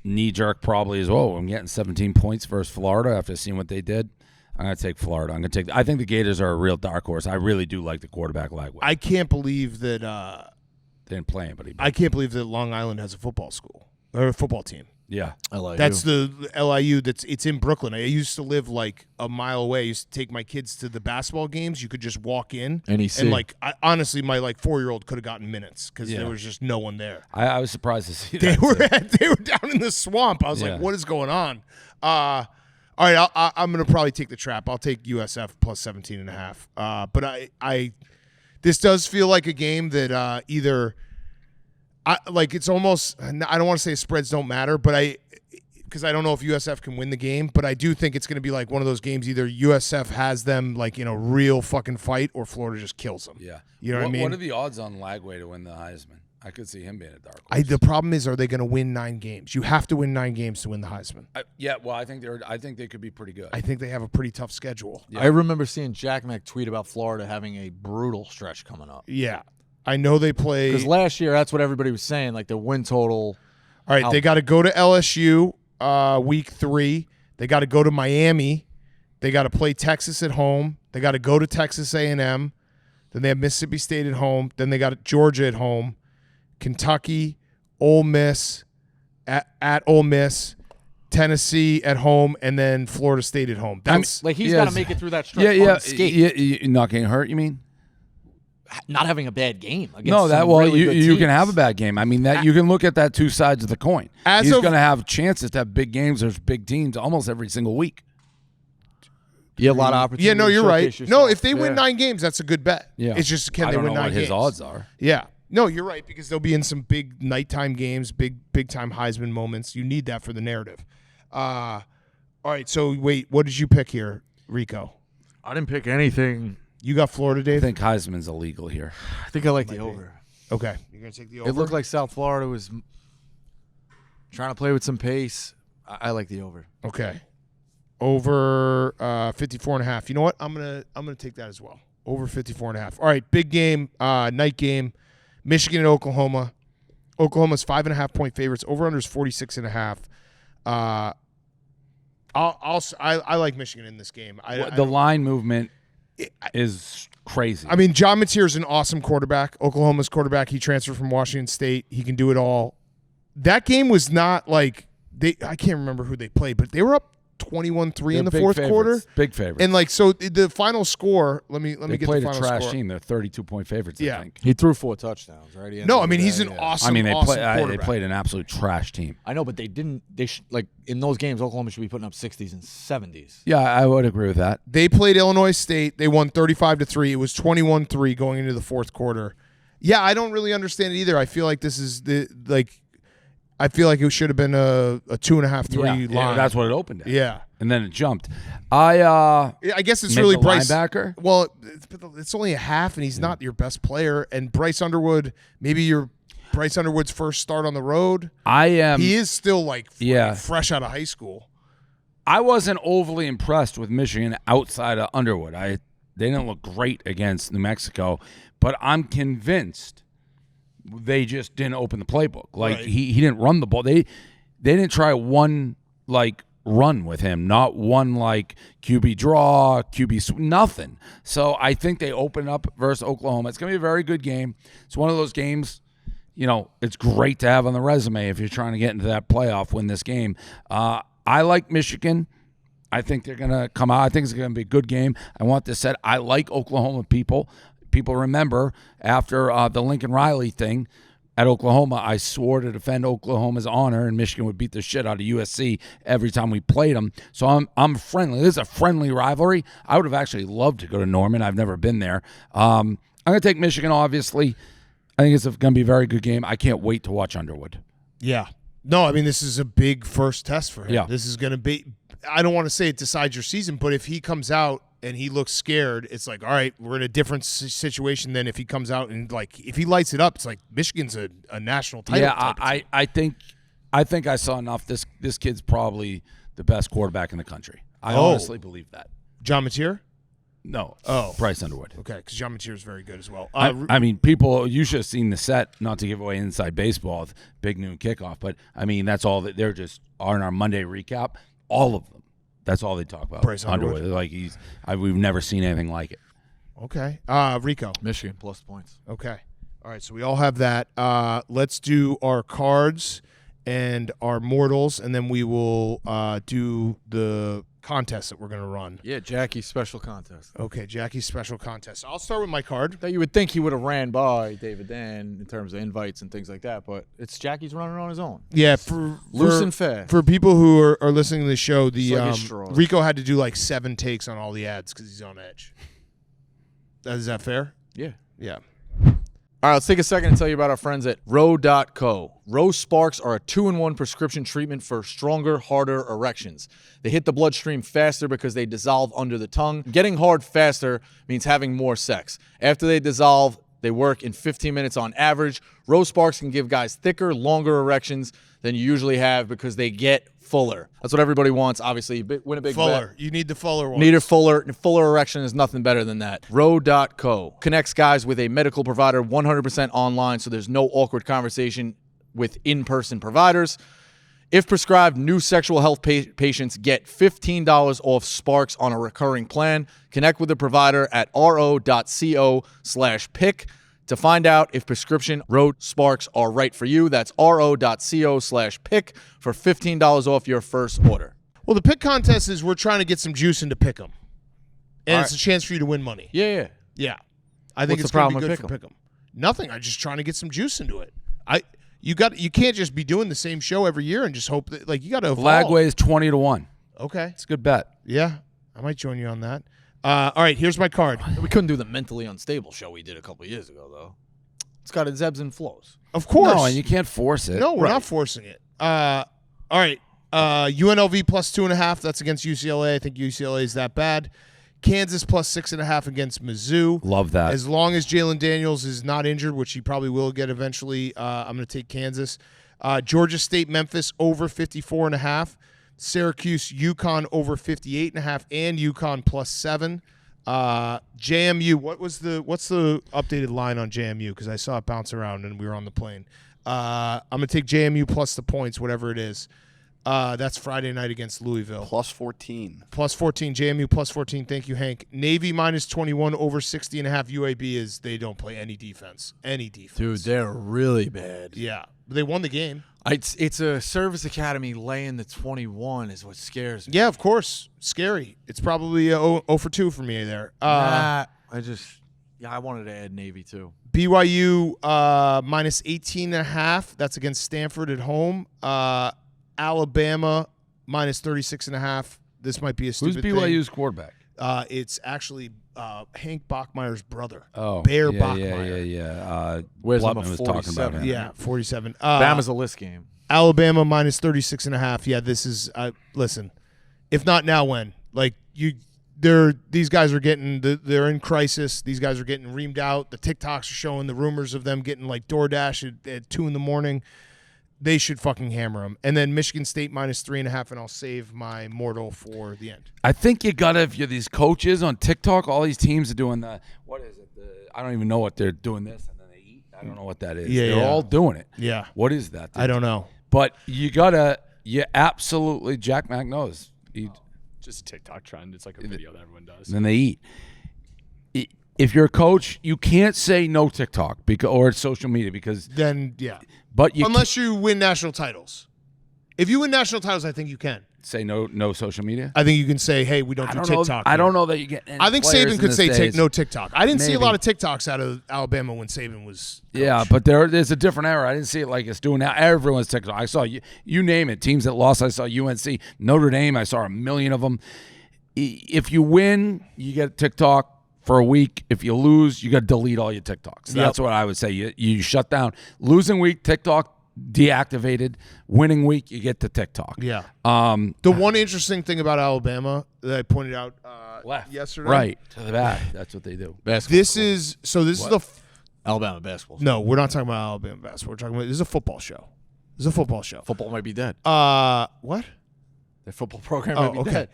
S3: Knee jerk probably as well. I'm getting 17 points versus Florida after seeing what they did. I'm going to take Florida. I think the Gators are a real dark horse. I really do like the quarterback Lagway.
S1: I can't believe that
S3: They didn't play anybody.
S1: I can't believe that Long Island has a football school or a football team.
S3: Yeah.
S6: LIU.
S1: That's the LIU. It's in Brooklyn. I used to live a mile away. I used to take my kids to the basketball games. You could just walk in,
S6: NEC.
S1: and honestly, my 4-year-old could have gotten minutes because
S3: Yeah.
S1: there was just no one there.
S3: I was surprised to see
S1: They
S3: that.
S1: were down in the swamp. I was
S3: Yeah.
S1: like, what is going on? All right, I'm going to probably take the trap. I'll take USF plus 17.5. But this does feel like a game that either it's almost, I don't want to say spreads don't matter, but because I don't know if USF can win the game, but I do think it's going to be one of those games. Either USF has them in a real fucking fight, or Florida just kills them.
S3: Yeah.
S1: You know what I mean?
S3: What are the odds on Lagway to win the Heisman? I could see him being a dark horse.
S1: The problem is, are they going to win 9 games? You have to win 9 games to win the Heisman.
S3: I think they could be pretty good.
S1: I think they have a pretty tough schedule.
S3: Yeah.
S6: I remember seeing Jack Mack tweet about Florida having a brutal stretch coming up.
S1: Yeah. I know they play.
S6: Because last year, that's what everybody was saying. The win total.
S1: All right, they got to go to LSU. week 3. They got to go to Miami. They got to play Texas at home. They got to go to Texas A&M. Then they have Mississippi State at home. Then they got Georgia at home. Kentucky, Ole Miss, at Ole Miss, Tennessee at home, and then Florida State at home. That's
S6: Like he's got to make it through that stretch.
S3: Yeah,
S6: unscathed.
S3: you're not getting hurt, you mean?
S6: Not having a bad game. Against
S3: No, that
S6: some
S3: well,
S6: really good
S3: you can
S6: teams.
S3: have a bad game. I mean, that you can look at that two sides of the coin.
S1: As
S3: He's
S1: of-
S3: going to have chances to have big games. There's big teams almost every single week.
S6: You have a lot of opportunities.
S1: yeah, no, you're
S6: to
S1: right.
S6: showcase
S1: No,
S6: yourself.
S1: if they win
S6: Yeah.
S1: 9 games, that's a good bet.
S3: Yeah,
S1: It's just can
S3: I
S1: they
S3: don't
S1: win
S3: know
S1: 9
S3: what
S1: games?
S3: his odds are.
S1: Yeah. No, you're right, because they'll be in some big nighttime games, big time Heisman moments. You need that for the narrative. All right, so wait, what did you pick here, Rico?
S6: I didn't pick anything.
S1: You got Florida,
S3: I
S1: Dave?
S3: think Heisman's illegal here.
S6: I think I like the over.
S1: Okay. You're going to take the over?
S6: It looked like South Florida was trying to play with some pace. I like the over.
S1: Okay. Over 54.5. You know what? I'm gonna take that as well. Over 54.5. All right, big game, night game. Michigan and Oklahoma. Oklahoma's 5.5 point favorites. Over under is 46.5. I like Michigan in this game.
S3: The line movement is crazy.
S1: I mean, John Mateer's an awesome quarterback. Oklahoma's quarterback. He transferred from Washington State. He can do it all. That game was not like I can't remember who they played, but they were up 21-3 in the fourth quarter.
S3: Big favorites.
S1: And like so the final score, let me
S3: they
S1: get
S3: played
S1: the
S3: a
S1: final
S3: trash
S1: score.
S3: team. They're 32-point favorites,
S1: Yeah.
S3: I think.
S6: He threw 4 touchdowns, right?
S1: No, I mean he's an awesome
S3: I mean, they
S1: quarterback.
S3: played an absolute trash team.
S6: I know, but they didn't. They like in those games, Oklahoma should be putting up 60s and 70s.
S3: Yeah, I would agree with that.
S1: They played Illinois State. They won 35-3. It was 21-3 going into the fourth quarter. Yeah, I don't really understand it either. I feel like this is I feel like it should have been a 2.5, 3 line.
S3: Yeah, that's what it opened at.
S1: Yeah.
S3: And then it jumped. I
S1: guess it's
S3: Make
S1: really
S3: the
S1: Bryce.
S3: linebacker?
S1: Well, it's only a half, and he's not your best player. And Bryce Underwood, maybe Bryce Underwood's first start on the road. He is still fresh out of high school.
S3: I wasn't overly impressed with Michigan outside of Underwood. They didn't look great against New Mexico, but I'm convinced they just didn't open the playbook. Like
S1: Right.
S3: he didn't run the ball. They didn't try one run with him, not one QB draw, nothing. So I think they open up versus Oklahoma. It's going to be a very good game. It's one of those games, it's great to have on the resume if you're trying to get into that playoff, win this game. I like Michigan. I think they're going to come out. I think it's going to be a good game. I want this said. I like Oklahoma people. People remember after the Lincoln Riley thing at Oklahoma, I swore to defend Oklahoma's honor, and Michigan would beat the shit out of USC every time we played them. So I'm friendly. This is a friendly rivalry. I would have actually loved to go to Norman. I've never been there. I'm going to take Michigan, obviously. I think it's going to be a very good game. I can't wait to watch Underwood.
S1: Yeah. No, I mean, this is a big first test for him.
S3: Yeah.
S1: This is going to be – I don't want to say it decides your season, but if he comes out and he looks scared, it's like, all right, we're in a different situation than if he comes out and, if he lights it up, it's like Michigan's a national title.
S3: Yeah,
S1: type of team.
S3: I think I saw enough. This kid's probably the best quarterback in the country. I
S1: Oh.
S3: honestly believe that.
S1: John Mateer?
S3: No.
S1: Oh.
S3: Bryce Underwood.
S1: Okay, because John Mateer is very good as well.
S3: I mean, people, you should have seen the set, not to give away inside baseball, big noon kickoff, but I mean, that's all that they're just on our Monday recap. All of them. That's all they talk about.
S1: Bryce Underwood.
S3: We've never seen anything like it.
S1: Okay. Rico.
S6: Michigan plus points.
S1: Okay. All right, so we all have that. Let's do our cards and our mortals, and then we will do the contest that we're going to run.
S6: Yeah, Jackie's special contest.
S1: Okay, Jackie's special contest. I'll start with my card.
S6: That you would think he would have ran by David Dan in terms of invites and things like that, but it's Jackie's running on his own.
S1: Yeah,
S6: Loose and fast.
S1: For people who are listening to the show,
S6: like his straws.
S1: Rico had to do 7 takes on all the ads because he's on edge. Is that fair?
S6: Yeah.
S1: Yeah.
S6: All right, let's take a second to tell you about our friends at Row.co. Row Sparks are a 2-in-1 prescription treatment for stronger, harder erections. They hit the bloodstream faster because they dissolve under the tongue. Getting hard faster means having more sex. After they dissolve, they work in 15 minutes on average. Row Sparks can give guys thicker, longer erections than you usually have because they get fuller. That's what everybody wants. Obviously, win a big
S1: Fuller.
S6: bet.
S1: You need the fuller one.
S6: Need a fuller erection is nothing better than that. Row.co connects guys with a medical provider 100% online, so there's no awkward conversation with in-person providers. If prescribed, new sexual health patients get $15 off Sparks on a recurring plan. Connect with the provider at ro.co/pick to find out if prescription road Sparks are right for you. That's ro.co/pick for $15 off your first order.
S1: Well, the pick contest is we're trying to get some juice into Pick 'em. And it's a chance for you to win money.
S6: Yeah.
S1: Yeah. I think
S6: What's
S1: it's
S6: the
S1: going to
S6: problem
S1: be good
S6: with
S1: for
S6: Pick 'em?
S1: Pick 'em. Nothing. I'm just trying to get some juice into it. You can't just be doing the same show every year and just hope that you got to evolve.
S3: Flagway is 20-1.
S1: Okay.
S3: It's a good bet.
S1: Yeah. I might join you on that. All right, here's my card.
S6: We couldn't do the mentally unstable show we did a couple years ago, though. It's got its ebbs and flows.
S1: Of course.
S3: No, and you can't force it.
S1: No, we're not forcing it. All right. UNLV plus 2.5. That's against UCLA. I think UCLA is that bad. Kansas plus 6.5 against Mizzou.
S3: Love that.
S1: As long as Jalen Daniels is not injured, which he probably will get eventually, I'm going to take Kansas. Georgia State, Memphis over 54.5. Syracuse, UConn over 58.5, and UConn plus 7. JMU. What's the updated line on JMU? Because I saw it bounce around and we were on the plane. I'm going to take JMU plus the points, whatever it is. That's Friday night against Louisville.
S2: Plus 14.
S1: Plus 14. JMU plus 14. Thank you, Hank. Navy minus 21 over 60.5. UAB is they don't play any defense.
S6: Dude, they're really bad.
S1: Yeah. They won the game.
S6: It's a service academy laying the 21 is what scares me.
S1: Yeah, of course. Scary. It's probably 0 for 2 for me there.
S6: I wanted to add Navy too.
S1: BYU minus 18.5. That's against Stanford at home. Alabama minus 36.5. This might be a stupid
S3: Who's BYU's quarterback?
S1: It's actually Hank Bachmeier's brother.
S3: Oh,
S1: Bear
S3: yeah,
S1: Bachmeier.
S3: Yeah.
S6: Where's
S3: Blutman
S6: number
S3: was talking about
S6: 47?
S3: him.
S1: Yeah, 47.
S6: Bama's a list game.
S1: Alabama minus 36.5. Yeah, this is listen. If not now, when? These guys are getting they're in crisis. These guys are getting reamed out. The TikToks are showing the rumors of them getting DoorDash at 2 a.m. They should fucking hammer them. And then Michigan State minus 3.5, and I'll save my mortal for the end.
S3: I think you gotta, if you're these coaches on TikTok, all these teams are doing what is it? I don't even know what they're doing this, and then they eat. I don't know what that is.
S1: Yeah,
S3: They're all doing it.
S1: Yeah.
S3: What is that?
S1: I don't know.
S3: But you absolutely, Jack Mack knows.
S8: Just a TikTok trend. It's like a video that everyone does.
S3: Then they eat. If you're a coach, you can't say no TikTok or social media because
S1: Then, yeah.
S3: But you
S1: Unless you win national titles. If you win national titles, I think you can.
S3: say no social media.
S1: I think you can say, hey, we don't do TikTok.
S3: I don't know that you get.
S1: I think Saban could say no TikTok. I didn't see a
S3: Maybe.
S1: lot of TikToks out of Alabama when Saban was coach.
S3: Yeah, but there's a different era. I didn't see it like it's doing now. Everyone's TikTok. I saw you name it. Teams that lost. I saw UNC, Notre Dame. I saw a million of them. If you win, you get TikTok for a week. If you lose, you got to delete all your TikToks. That's what I would say. You shut down. Losing week, TikTok deactivated. Winning week, you get to TikTok.
S1: Yeah. The one interesting thing about Alabama that I pointed out yesterday.
S3: Right to the back. That's what they do.
S6: Basketball.
S1: This is the
S6: Alabama basketball.
S1: No, we're not talking about Alabama basketball. We're talking about this is a football show. This is a football show.
S6: Football might be dead.
S1: What?
S6: Their football program might be dead.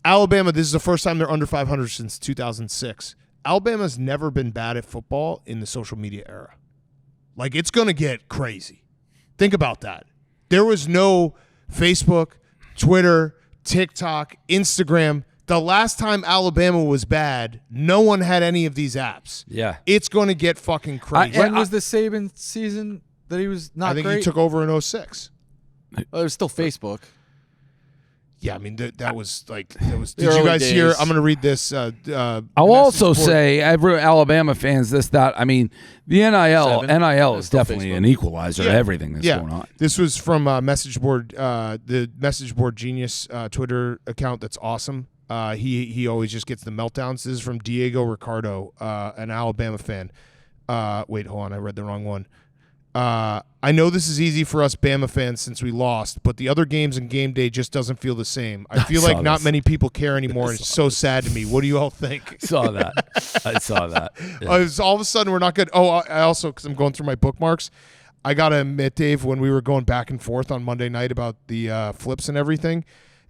S1: Alabama, this is the first time they're under 500 since 2006. Alabama's never been bad at football in the social media era. Like, it's going to get crazy. Think about that. There was no Facebook, Twitter, TikTok, Instagram. The last time Alabama was bad, no one had any of these apps.
S3: Yeah.
S1: It's going to get fucking crazy.
S6: When was the Saban season that he was not
S1: I think
S6: great?
S1: he took over in 06.
S6: It was still Facebook.
S1: Yeah, I mean, that was like, did you
S6: early
S1: guys hear?
S6: days.
S1: I'm going to read this.
S3: I'll also say, every Alabama fans, that. I mean, the NIL is
S6: still
S3: definitely
S6: Facebook.
S3: an equalizer to everything that's going on.
S1: This was from Message Board, the Message Board Genius Twitter account. That's awesome. He always just gets the meltdowns. This is from Diego Ricardo, an Alabama fan. Wait, hold on. I read the wrong one. I know this is easy for us Bama fans since we lost, but the other games and game day just doesn't feel the same. I feel like not many people care anymore, and it's so sad to me. What do you all think?
S3: I saw that. Yeah.
S1: It's all of a sudden we're not good. Oh, I also, because I'm going through my bookmarks, I got to admit, Dave, when we were going back and forth on Monday night about the flips and everything,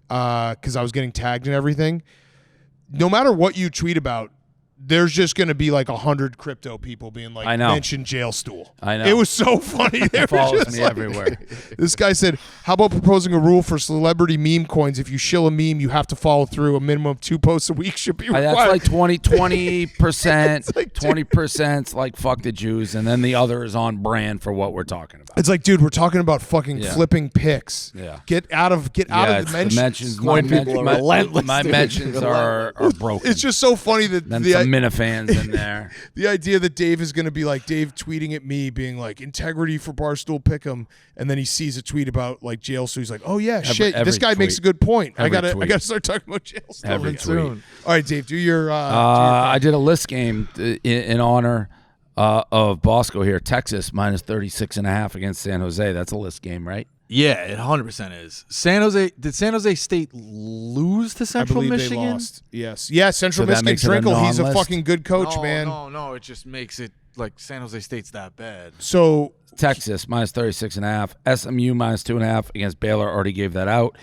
S1: because I was getting tagged and everything, no matter what you tweet about, there's just going to be like 100 crypto people being like,
S3: I know.
S1: mention jail stool.
S3: I know.
S1: It was so funny. They were
S3: follows
S1: just
S3: me everywhere.
S1: This guy said, how about proposing a rule for celebrity meme coins? If you shill a meme, you have to follow through. A minimum of 2 posts a week should be required.
S3: That's like 20%.
S1: It's like,
S3: 20% like fuck the Jews, and then the other is on brand for what we're talking about.
S1: It's like, dude, we're talking about fucking flipping pics.
S3: Yeah.
S1: Get out of the mentions.
S3: My,
S6: people are relentless,
S3: my
S6: dude.
S3: mentions are broken.
S1: It's just so funny that
S3: then some minifans in there.
S1: the idea that Dave is going to be like Dave tweeting at me being like integrity for Barstool Pick 'em, and then he sees a tweet about like jail, so he's like, oh yeah, shit,
S3: every
S1: this guy makes
S3: tweet.
S1: a good point. I
S3: Every
S1: gotta start talking about jail stuff
S3: Every
S1: soon.
S3: tweet.
S1: All right, Dave, do your.
S3: I did a list game in honor of Bosco here. Texas minus 36.5 against San Jose. That's a list game, right?
S6: Yeah, it 100% is. Did San Jose State lose to Central
S1: I believe
S6: Michigan?
S1: they lost. Yes. Yeah, Central
S3: So that
S1: Michigan
S3: makes it a
S1: Drinkle. He's a
S3: non-list?
S1: fucking good coach, man.
S6: No, it just makes it like San Jose State's that bad.
S1: So
S3: Texas minus 36.5. SMU minus 2.5 against Baylor. Already gave that out.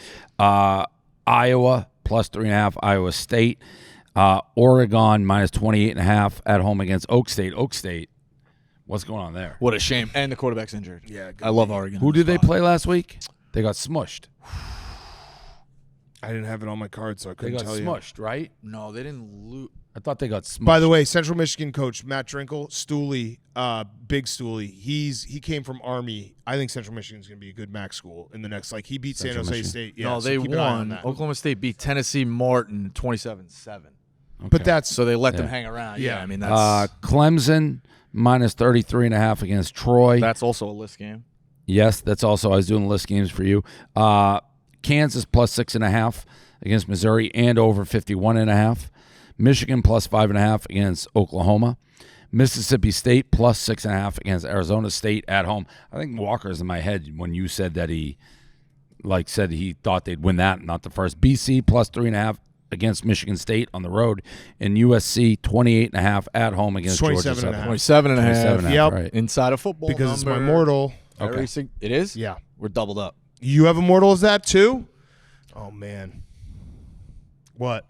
S3: Iowa plus 3.5. Iowa State. Oregon minus 28.5 at home against Oak State. Oak State. What's going on there?
S6: What a shame. And the quarterback's injured. Yeah, I love Oregon.
S3: Who did they play last week? They got smushed.
S1: I didn't have it on my card, so I
S3: They
S1: couldn't
S3: got
S1: tell you.
S3: smushed, right?
S6: No, they didn't lose.
S3: I thought they got smushed.
S1: By the way, Central Michigan coach Matt Drinkle, Stooley, Big Stooley. He came from Army. I think Central Michigan's going to be a good MAC school in the next. Like he beat
S3: Central
S1: San Jose
S3: Michigan.
S1: State. Yeah,
S6: No,
S1: so
S6: they
S1: keep an eye on
S6: won.
S1: that.
S6: Oklahoma State beat Tennessee Martin 27-7.
S1: But that's
S6: So they let them
S3: Yeah.
S6: hang around.
S1: Yeah.
S6: Yeah, I mean that's
S3: Clemson minus 33.5 against Troy.
S6: that's also a list game.
S3: Yes, that's also, I was doing list games for you. Kansas plus 6.5 against Missouri and over 51.5. Michigan plus 5.5 against Oklahoma. Mississippi State plus 6.5 against Arizona State at home. I think Walker's in my head when you said that he said he thought they'd win that, not the first. BC plus 3.5 against Michigan State on the road, and USC 28.5 at home against Georgia
S1: 27.5.
S6: 27.5.
S3: 27.5,
S1: Yep.
S3: right.
S6: Inside of football.
S1: because it's my
S6: number.
S1: mortal.
S6: Very it is?
S1: Yeah.
S6: We're doubled up.
S1: You have a mortal as that too? Oh man. What?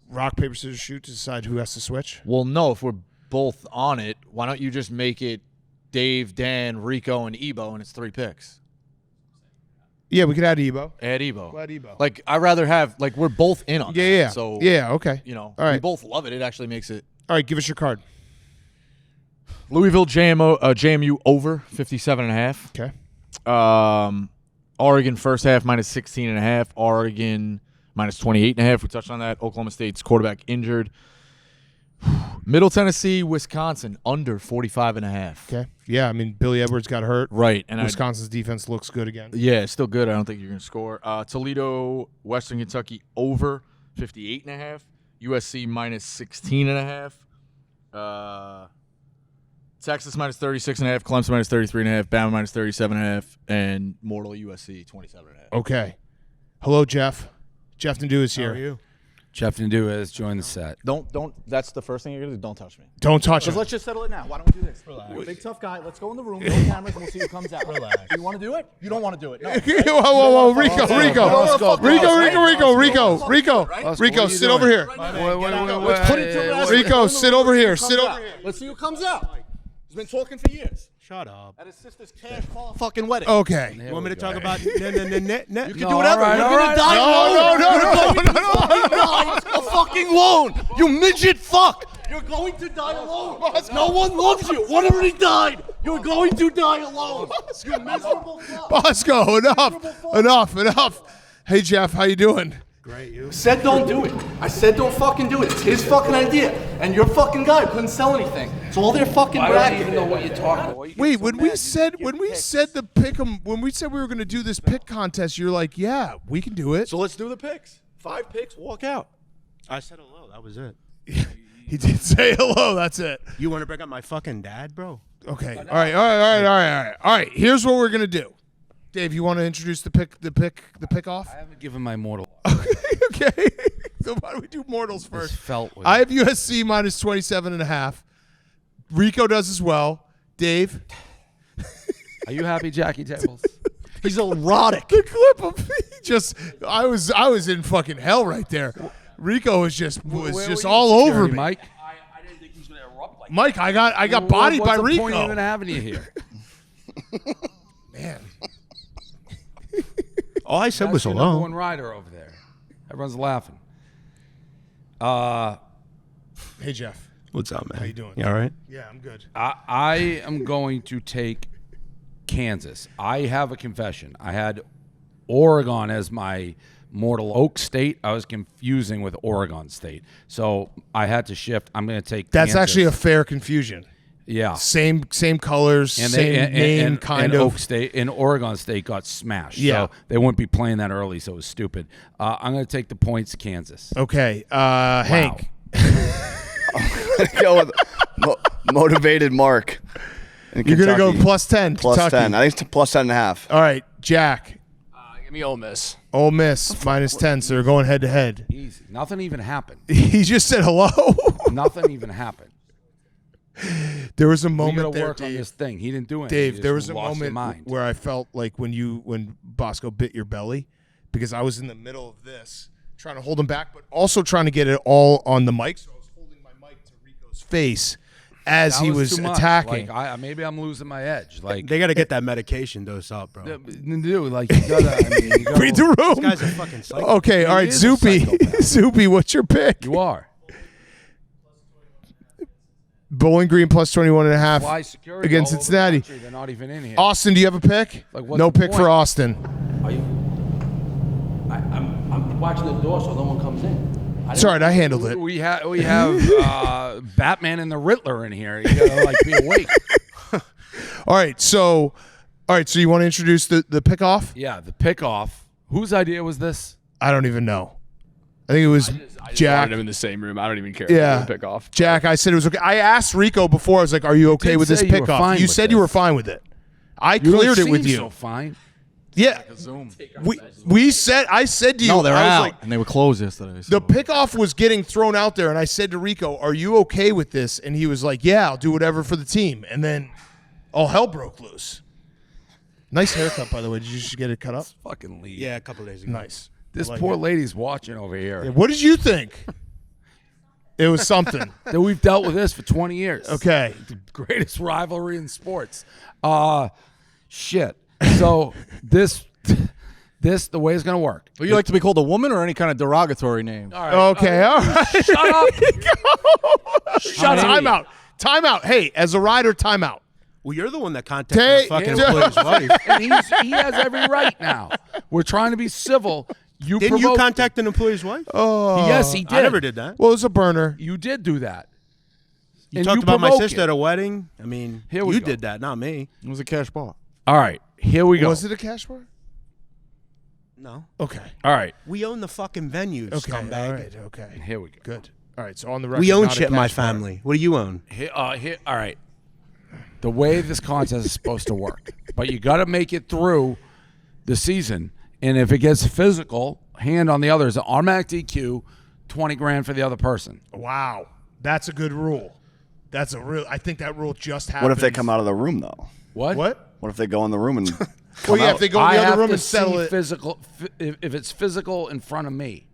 S1: Rock, paper, scissors, shoot to decide who has to switch?
S6: Well, no, if we're both on it, why don't you just make it Dave, Dan, Rico, and Ebo, and it's 3 picks?
S1: Yeah, we could add Ebo.
S6: Add Ebo.
S1: Add Ebo.
S6: Like, I'd rather have, like, we're both in on that.
S1: Yeah.
S6: So,
S1: yeah, okay.
S6: you know,
S1: All right.
S6: we both love it. It actually makes it.
S1: All right, give us your card.
S6: Louisville JMU over 57.5.
S1: Okay.
S6: Oregon first half minus 16.5. Oregon minus 28.5. We touched on that. Oklahoma State's quarterback injured. Middle Tennessee, Wisconsin under 45.5.
S1: Okay. Yeah, I mean, Billy Edwards got hurt.
S6: Right. And
S1: Wisconsin's defense looks good again.
S6: yeah, it's still good. I don't think you're going to score. Toledo, Western Kentucky over 58.5. USC minus 16.5. Texas minus 36.5. Clemson minus 33.5. Bama minus 37.5. And Mortal USC 27.5.
S1: Okay. Hello, Jeff. Jeff Nadu is here.
S2: How are you?
S3: Jeff Nadu has joined the set.
S2: Don't. That's the first thing you're gonna do. Don't touch me.
S1: Don't touch
S2: Because
S1: him.
S2: let's just settle it now. Why don't we do this? Relax. Big tough guy. Let's go in the room. No cameras, and we'll see who comes out. Relax. You want to do it? You don't want to do it. No.
S1: Whoa, Rico.
S3: What
S1: Rico,
S3: are you
S1: sit
S3: doing?
S1: over here.
S2: Let's put it to rest.
S1: Rico, sit over here.
S2: Who
S1: Sit
S2: comes
S1: over
S2: out.
S1: here.
S2: Let's see who comes out. He's been talking for years.
S8: Shut up.
S2: At his sister's cash fucking wedding.
S1: Okay.
S2: You want me to talk about?
S8: No.
S2: You can
S3: No,
S2: do whatever.
S3: all right,
S2: You're
S3: all
S2: gonna
S3: right.
S2: die alone.
S1: No.
S2: A fucking loan. You midget fuck. You're going to die alone. No one loves you. One already died. You're going to die alone. You miserable fuck.
S1: Bosco, enough. Hey, Jeff, how you doing?
S8: Great, you.
S2: Said don't do it. I said don't fucking do it. It's his fucking idea. And you're fucking guy who couldn't sell anything. It's all their fucking
S3: I don't
S2: bracket.
S3: even know what you're talking about.
S1: Wait, when we said the pick 'em, when we said we were going to do this pick contest, you're like, yeah, we can do it.
S2: So let's do the picks. 5 picks, walk out.
S8: I said hello. That was it.
S1: He did say hello. That's it.
S8: You want to bring up my fucking dad, bro?
S1: Okay. All right. Here's what we're gonna do. Dave, you want to introduce the pick off?
S3: I haven't given my mortal.
S1: Okay. So why don't we do mortals first?
S3: Felt with
S1: I have USC minus 27.5. Rico does as well. Dave.
S3: Are you happy, Jackie Tables?
S2: He's erotic.
S1: The clip of I was in fucking hell right there. Rico was just all over me.
S3: Mike.
S6: I didn't think he was going to erupt like
S1: Mike, I got bodied by
S3: What's the
S1: Rico.
S3: point of even having you here?
S1: Man.
S2: All I said
S3: That's
S2: was
S3: your number
S2: hello.
S3: one rider over there. Everyone's laughing.
S1: Hey Jeff.
S2: What's up, man?
S1: How you doing?
S2: You all right?
S1: Yeah, I'm good.
S3: I am going to take Kansas. I have a confession. I had Oregon as my mortal oak state. I was confusing with Oregon State. So I had to shift. I'm going to take
S1: That's
S3: Kansas.
S1: actually a fair confusion.
S3: Yeah.
S1: Same colors, same name, kind of.
S3: Oak State and Oregon State got smashed.
S1: Yeah.
S3: So they wouldn't be playing that early, so it was stupid. I'm going to take the points, Kansas.
S1: Okay, Hank.
S9: Go with motivated Mark.
S1: You're going to go plus 10.
S9: Plus
S1: Kentucky.
S9: 10. I think it's plus 10.5.
S1: All right, Jack.
S8: Give me Ole Miss.
S1: Ole Miss minus 10, so they're going head to head.
S3: Easy. Nothing even happened.
S1: He just said hello.
S3: Nothing even happened.
S1: There was a
S3: We got
S1: moment
S3: to
S1: there,
S3: work on
S1: Dave.
S3: this thing. He didn't do anything.
S1: Dave,
S3: He
S1: there
S3: just
S1: was a
S3: lost his
S1: moment
S3: mind.
S1: where I felt like when Bosco bit your belly, because I was in the middle of this, trying to hold him back, but also trying to get it all on the mic. So I was holding my mic to Rico's face as
S3: That
S1: he was
S3: too much.
S1: attacking.
S3: Like, maybe I'm losing my edge. Like
S2: They got to get that medication dose up, bro.
S3: dude, like you gotta. You gotta
S1: Read the room.
S2: This guy's a fucking psycho.
S1: Okay, all right,
S3: is a
S1: Zoopy.
S3: psychopath.
S1: Zoopy, what's your pick?
S3: You are.
S1: Bowling Green plus 21.5
S3: Why security
S1: against
S3: all over the
S1: Cincinnati.
S3: country, they're not even in here.
S1: Austin, do you have a pick?
S3: Like, what's
S1: No
S3: the
S1: pick for
S3: point?
S1: Austin.
S10: Are you? I'm watching the door so no one comes in.
S1: It's all right, I handled it.
S3: We have Batman and the Riddler in here. You gotta like be awake.
S1: All right, so you want to introduce the pick off?
S3: Yeah, the pick off. Whose idea was this?
S1: I don't even know. I think it was
S8: I just
S1: Jack.
S8: wanted him in the same room. I don't even care.
S1: Yeah.
S8: Pick off.
S1: Jack, I said it was okay. I asked Rico before. I was like, "Are you okay
S3: did
S1: with this
S3: say you were
S1: pick off?"
S3: fine
S1: You
S3: with
S1: said you
S3: this.
S1: were fine with it. I
S3: You don't
S1: cleared it
S3: seem
S1: with you.
S3: So fine.
S1: Yeah, we said. I said to you,
S6: No, they're
S1: I was
S6: out,
S1: like,
S6: and they were closed yesterday.
S1: the pickoff was getting thrown out there, and I said to Rico, "Are you okay with this?" And he was like, "Yeah, I'll do whatever for the team." And then all hell broke loose. Nice haircut, by the way. Did you just get it cut up?
S3: Fucking leave.
S2: Yeah, a couple days ago.
S1: Nice.
S3: This
S1: I like
S3: poor
S1: it.
S3: lady's watching over here.
S1: Yeah, what did you think? It was something.
S3: That we've dealt with this for 20 years.
S1: Okay.
S3: The greatest rivalry in sports. Shit. So this the way it's gonna work.
S6: Would you like to be called a woman or any kind of derogatory name?
S3: All right.
S1: Okay. All right.
S3: Shut up.
S1: Shut up. Time out. Hey, as a rider, time out.
S2: Well, you're the one that contacted
S1: Take-
S2: the fucking
S1: Yeah.
S2: employee's wife.
S3: And he has every right now. We're trying to be civil. You
S2: Didn't you
S3: provoked
S2: contact an employee's wife?
S1: Oh.
S3: Yes, he did.
S2: I never did that.
S1: Well, it was a burner.
S3: You did do that.
S2: You
S3: And
S2: talked about my
S3: provoked
S2: sister
S3: it.
S2: at a wedding. I mean,
S3: Here we
S2: you
S3: go.
S2: did that, not me.
S6: It was a cash bar.
S3: All right. Here we go.
S1: Was it a cash bar?
S2: No.
S1: Okay.
S3: All right.
S2: We own the fucking venues,
S1: Okay.
S2: scumbag.
S1: All right. Okay.
S3: Here we go.
S1: Good. All right. So on the record,
S2: We own
S1: not a
S2: shit in my
S1: cash bar.
S2: family. What do you own?
S3: Here, all right. The way this contest is supposed to work, but you got to make it through the season. And if it gets physical, hand on the other is an automatic DQ, 20 grand for the other person.
S1: Wow, that's a good rule. That's a real. I think that rule just happens.
S9: What if they come out of the room, though?
S3: What?
S1: What?
S9: What if they go in the room and
S1: Well, yeah, if they go in
S3: I
S1: the other
S3: have
S1: room
S3: to
S1: and settle
S3: see
S1: it.
S3: physical. If it's physical in front of me,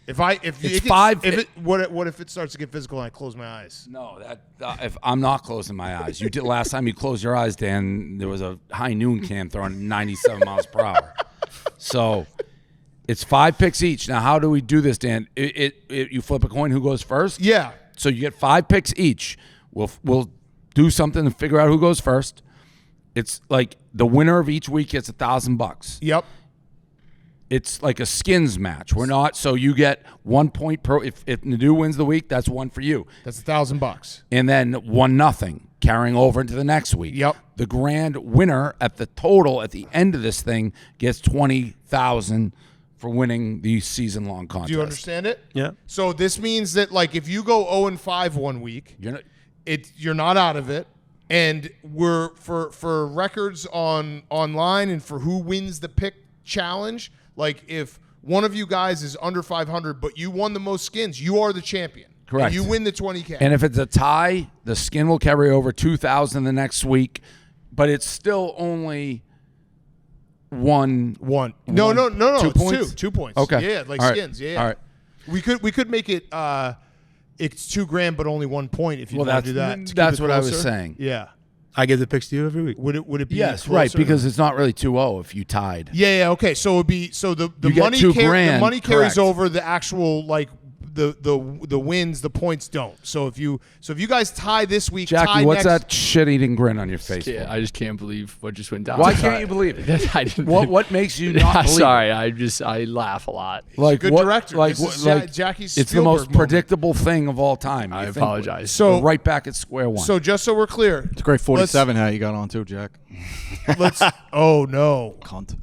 S1: If
S3: It's
S1: it gets-
S3: five-
S1: what if it starts to get physical and I close my eyes?
S3: no. That if I'm not closing my eyes, you did last time you closed your eyes, Dan. There was a high noon can throwing 97 miles per hour. So it's 5 picks each. Now, how do we do this, Dan? You flip a coin. Who goes first?
S1: Yeah.
S3: So you get 5 picks each. We'll do something to figure out who goes first. It's like the winner of each week gets $1,000.
S1: Yep.
S3: It's like a skins match. We're not. So you get 1 point per. If Nadu wins the week, that's 1 for you,
S1: That's $1,000.
S3: and then 1-0 carrying over into the next week.
S1: Yep.
S3: The grand winner at the total at the end of this thing gets $20,000 for winning the season-long contest.
S1: Do you understand it?
S2: Yeah.
S1: So this means that like if you go 0-5 one week,
S3: You're not,
S1: you're not out of it. And we're for records online and for who wins the pick challenge. Like if one of you guys is under 500, but you won the most skins, you are the champion.
S3: Correct.
S1: And you win the 20K.
S3: and if it's a tie, the skin will carry over $2,000 the next week, but it's still only one.
S1: No.
S3: 2
S1: It's
S3: points?
S1: 2 points.
S3: Okay.
S1: Yeah, like
S3: All right.
S1: skins. Yeah.
S3: All right.
S1: We could make it. It's $2,000, but only 1 point if you
S3: Well,
S1: want to do that. to keep
S3: that's
S1: it
S3: what I was
S1: closer.
S3: saying.
S1: Yeah.
S11: I give the picks to you every week.
S1: Would it be
S3: Yes,
S1: closer?
S3: right, because it's not really 2-0 if you tied.
S1: Yeah. Okay. So it would be the
S3: You get
S1: money
S3: $2,000,
S1: the money carries
S3: correct.
S1: over the actual like the wins. The points don't. So if you guys tie this week,
S3: Jackie,
S1: tie
S3: what's
S1: next,
S3: that shit-eating grin on your face?
S8: Yeah,
S3: for?
S8: I just can't believe what just went down.
S3: Why can't you believe it?
S8: I didn't.
S3: What makes you not believe
S8: Sorry,
S3: it?
S8: I laugh a lot.
S3: Like
S1: good
S3: what,
S1: director.
S3: Like,
S1: This is
S3: like
S1: Jackie's
S3: it's the most
S1: Spielberg moment.
S3: predictable thing of all time.
S8: I
S3: You think
S8: apologize.
S1: So
S3: we're right back at square one.
S1: So just so we're clear,
S6: It's a great 47 hat you got on too, Jack.
S1: let's. Oh no.
S6: Cunt.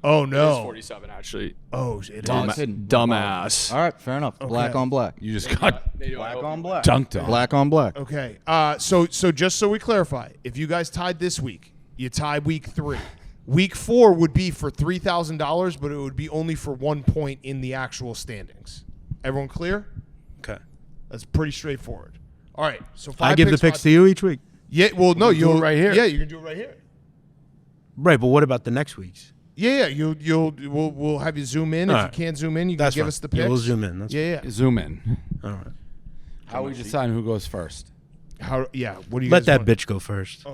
S1: Oh
S8: It's
S1: no.
S8: 47 actually.
S1: Oh, it is.
S8: Dumbass.
S6: All right, fair enough. Black on black.
S3: you just got
S6: Black on black.
S3: dunked on.
S6: Black on black.
S1: Okay. So just so we clarify, if you guys tied this week, you tie week 3. Week 4 would be for $3,000, but it would be only for 1 point in the actual standings. Everyone clear?
S11: Okay.
S1: That's pretty straightforward. All right. So 5
S11: I give the picks to you each week.
S1: Yeah. Well, no,
S3: can do
S1: you'll
S3: it right here.
S1: Yeah, you can do it right here.
S11: Right, but what about the next week's?
S1: Yeah. We'll have you zoom in.
S11: All
S1: If
S11: right.
S1: you can't zoom in, you can
S11: That's
S1: give
S11: fine.
S1: us the
S11: Yeah,
S1: picks.
S11: we'll zoom in. That's
S1: Yeah.
S3: Zoom in.
S11: All right.
S3: How are we deciding who goes first?
S1: How? Yeah. What do you
S11: Let
S1: guys
S11: that
S1: want?
S11: bitch go first.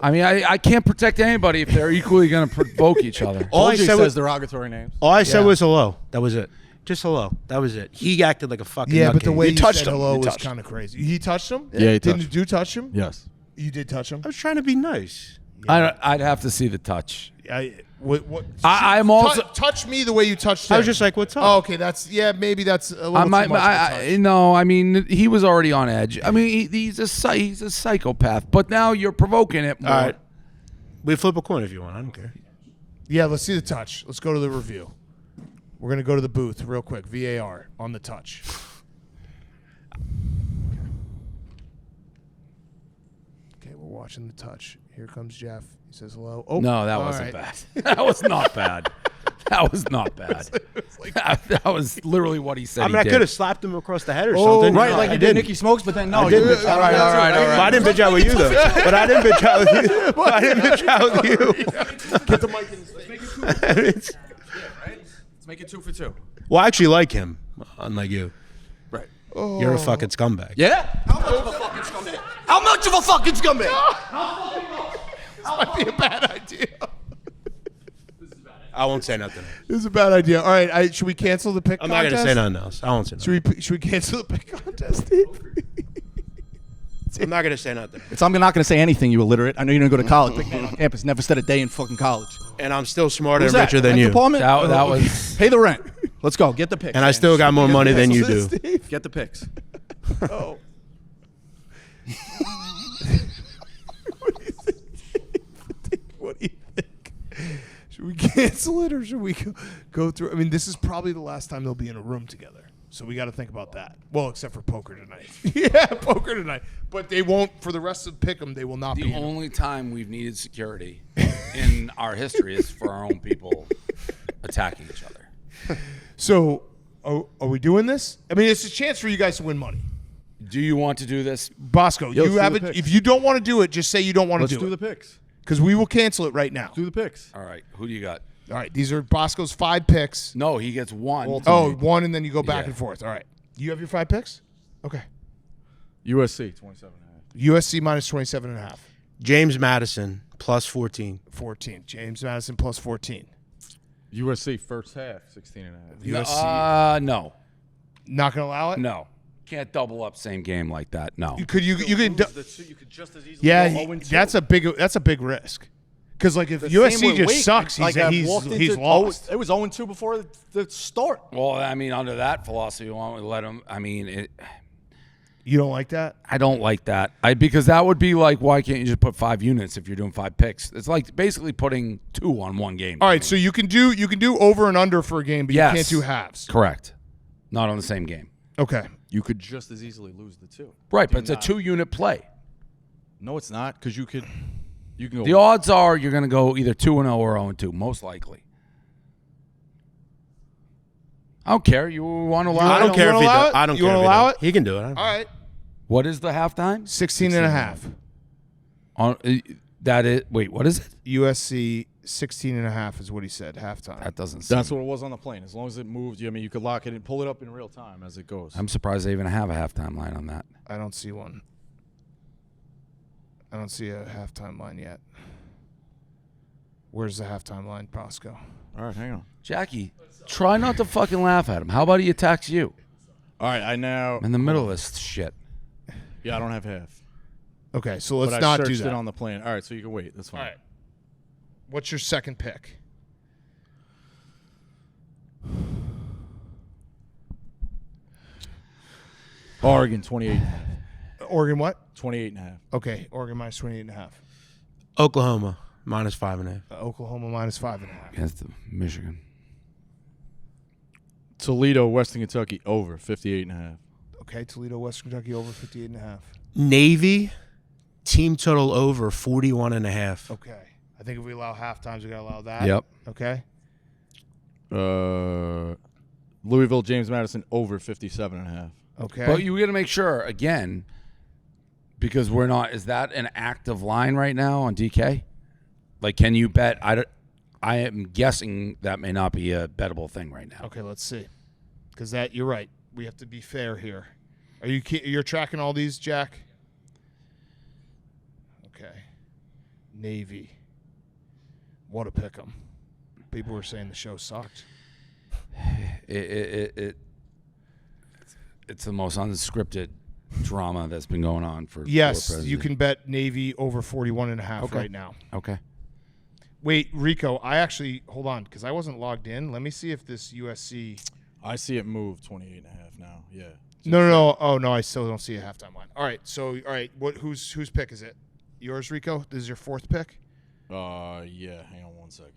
S3: I mean, I can't protect anybody if they're equally going to provoke each other.
S11: All I
S6: OJ
S11: said
S6: says
S11: was
S6: derogatory names.
S11: all I said
S1: Yeah.
S11: was hello. That was it. Just hello. That was it. He acted like a fucking
S1: Yeah, but the
S11: nutcase.
S1: way you
S11: touched
S1: said
S11: him.
S1: hello
S11: You
S1: was
S11: touched him.
S1: kind of crazy. He touched him?
S6: Yeah, he
S1: Didn't
S6: touched
S1: you touch him?
S6: Yes.
S1: You did touch him?
S11: I was trying to be nice.
S3: I'd have to see the touch.
S1: What?
S3: I'm also-
S1: touch me the way you touched him.
S11: I was just like, "What's up?"
S1: Oh, okay, maybe that's a little too much. of a touch.
S3: No, I mean, he was already on edge. I mean, he's a psychopath. But now you're provoking it more.
S11: All right. We flip a coin if you want. I don't care.
S1: Yeah, let's see the touch. Let's go to the review. We're gonna go to the booth real quick. VAR on the touch. Okay, we're watching the touch. Here comes Jeff. He says hello. Oh,
S3: No, that
S1: all
S3: wasn't
S1: right.
S3: bad. That was not bad. That was not bad. That was literally what he said.
S11: I mean,
S3: he
S11: I
S3: did.
S11: could have slapped him across the head or
S1: Oh,
S11: something.
S6: Right,
S11: No,
S6: like
S11: I
S6: you did
S11: didn't.
S6: Nicky Smokes, but then no.
S11: I didn't.
S6: All right.
S11: But I didn't bitch out with you though. But I didn't bitch out with you. But I didn't bitch out with you.
S1: Get the mic in his face.
S6: Let's make it 2 for 2.
S11: Well, I actually like him, unlike you.
S6: Right.
S11: You're a fucking scumbag.
S6: Yeah?
S2: How much of a fucking scumbag? How much of a fucking scumbag?
S1: This might be a bad idea.
S11: I won't say nothing.
S1: This is a bad idea. All right, should we cancel the pick
S11: I'm not
S1: contest?
S11: gonna say nothing else. I won't say nothing.
S1: Should we cancel the pick contest, Steve?
S11: I'm not gonna say nothing.
S6: I'm not going to say anything, you illiterate. I know you didn't go to college. Big man on campus. Never spent a day in fucking college.
S11: And I'm still smarter
S6: Who's
S11: and
S6: that?
S11: richer than
S6: Rent
S11: you.
S6: Department?
S3: That was.
S6: Pay the rent. Let's go. Get the picks.
S11: And I still got more money than you do.
S6: Get the picks.
S1: Oh. What do you think? Should we cancel it or should we go through? I mean, this is probably the last time they'll be in a room together. So we got to think about that. Well, except for poker tonight. Yeah, poker tonight. But they won't, for the rest of Pick'em, they will not be
S3: The
S1: in a room.
S3: only time we've needed security in our history is for our own people attacking each other.
S1: So are we doing this? I mean, it's a chance for you guys to win money.
S3: Do you want to do this?
S1: Bosco,
S6: let's
S1: you
S6: do
S1: have
S6: the
S1: it.
S6: picks.
S1: If you don't want to do it, just say you don't want to
S6: Let's
S1: do
S6: do
S1: it.
S6: the picks.
S1: Because we will cancel it right now.
S6: Do the picks.
S3: All right. Who do you got?
S1: All right, these are Bosco's 5 picks.
S3: No, he gets one.
S1: Oh, one, and then you go back
S3: Yeah.
S1: and forth. All right. You have your 5 picks? Okay.
S6: USC, 27.5.
S1: USC minus 27.5.
S11: James Madison plus 14.
S1: 14. James Madison plus 14.
S6: USC first half, 16.5.
S1: USC.
S3: No.
S1: Not going to allow it?
S3: No. Can't double up same game like that. No.
S1: You could
S2: You could just as easily
S1: yeah,
S2: go 0-2.
S1: that's a big risk. Because like if
S2: The same
S1: USC
S2: with
S1: just
S2: Wake.
S1: sucks,
S2: Like, I've
S1: he's
S2: walked into-
S1: lost.
S2: It was 0-2 before the start.
S3: Well, I mean, under that philosophy, why don't we let him? I mean,
S1: You don't like that?
S3: I don't like that. Because that would be like, why can't you just put 5 units if you're doing 5 picks? It's like basically putting 2 on one game.
S1: All right, so you can do over and under for a game, but
S3: Yes.
S1: you can't do halves.
S3: Correct. Not on the same game.
S1: Okay.
S6: You could just as easily lose the 2.
S3: Right, but it's a 2-unit play.
S6: No, it's not, because you can go.
S3: The odds are you're going to go either 2-0 or 0-2, most likely. I don't care. You want to allow
S11: I
S3: it?
S11: don't care if he
S1: allow
S11: does.
S1: it?
S11: I don't
S1: You
S11: care
S1: wanna
S11: if he
S1: allow
S11: does.
S1: it?
S11: He can do it.
S1: All right.
S3: What is the halftime?
S1: 16 and a half.
S3: That is. Wait, what is it?
S1: USC 16.5 is what he said halftime.
S3: That doesn't. Seem,
S6: That's what it was on the plane. As long as it moved, I mean, you could lock it and pull it up in real time as it goes.
S3: I'm surprised they even have a halftime line on that.
S1: I don't see one. I don't see a halftime line yet. Where's the halftime line, Bosco?
S6: All right, hang on.
S3: Jackie, try not to fucking laugh at him. How about he attacks you?
S6: All right, I now
S3: In the middle of this shit.
S6: Yeah, I don't have half.
S1: Okay, so let's
S6: but
S1: not
S6: I
S1: do
S6: searched
S1: that.
S6: it on the plane. All right, so you can wait. That's fine.
S1: All right. What's your second pick?
S6: Oregon 28.5.
S1: Oregon what?
S6: 28.5.
S1: Okay, Oregon minus 28.5.
S11: Oklahoma minus 5.5.
S1: Oklahoma minus 5.5.
S3: Against Michigan.
S6: Toledo, Western Kentucky over 58.5.
S1: Okay, Toledo, Western Kentucky over 58.5.
S11: Navy team total over 41.5.
S1: Okay. I think if we allow half times, we got to allow that.
S3: Yep.
S1: Okay.
S6: Louisville, James Madison over 57.5.
S1: Okay.
S3: But you got to make sure, again, because we're not, is that an active line right now on DK? Like, can you bet? I am guessing that may not be a bettable thing right now.
S1: Okay, let's see. Because you're right. We have to be fair here. You're tracking all these, Jack? Okay. Navy. What a pick 'em. People were saying the show sucked.
S3: It's the most unscripted drama that's been going on for
S1: Yes,
S3: for
S1: you can bet Navy over 41.5 right now.
S3: Okay.
S1: Wait, Rico, hold on, because I wasn't logged in. Let me see if this USC.
S6: I see it move 28.5 now. Yeah.
S1: No. Oh no, I still don't see a halftime line. All right, whose pick is it? Yours, Rico? This is your fourth pick?
S6: Yeah. Hang on 1 second.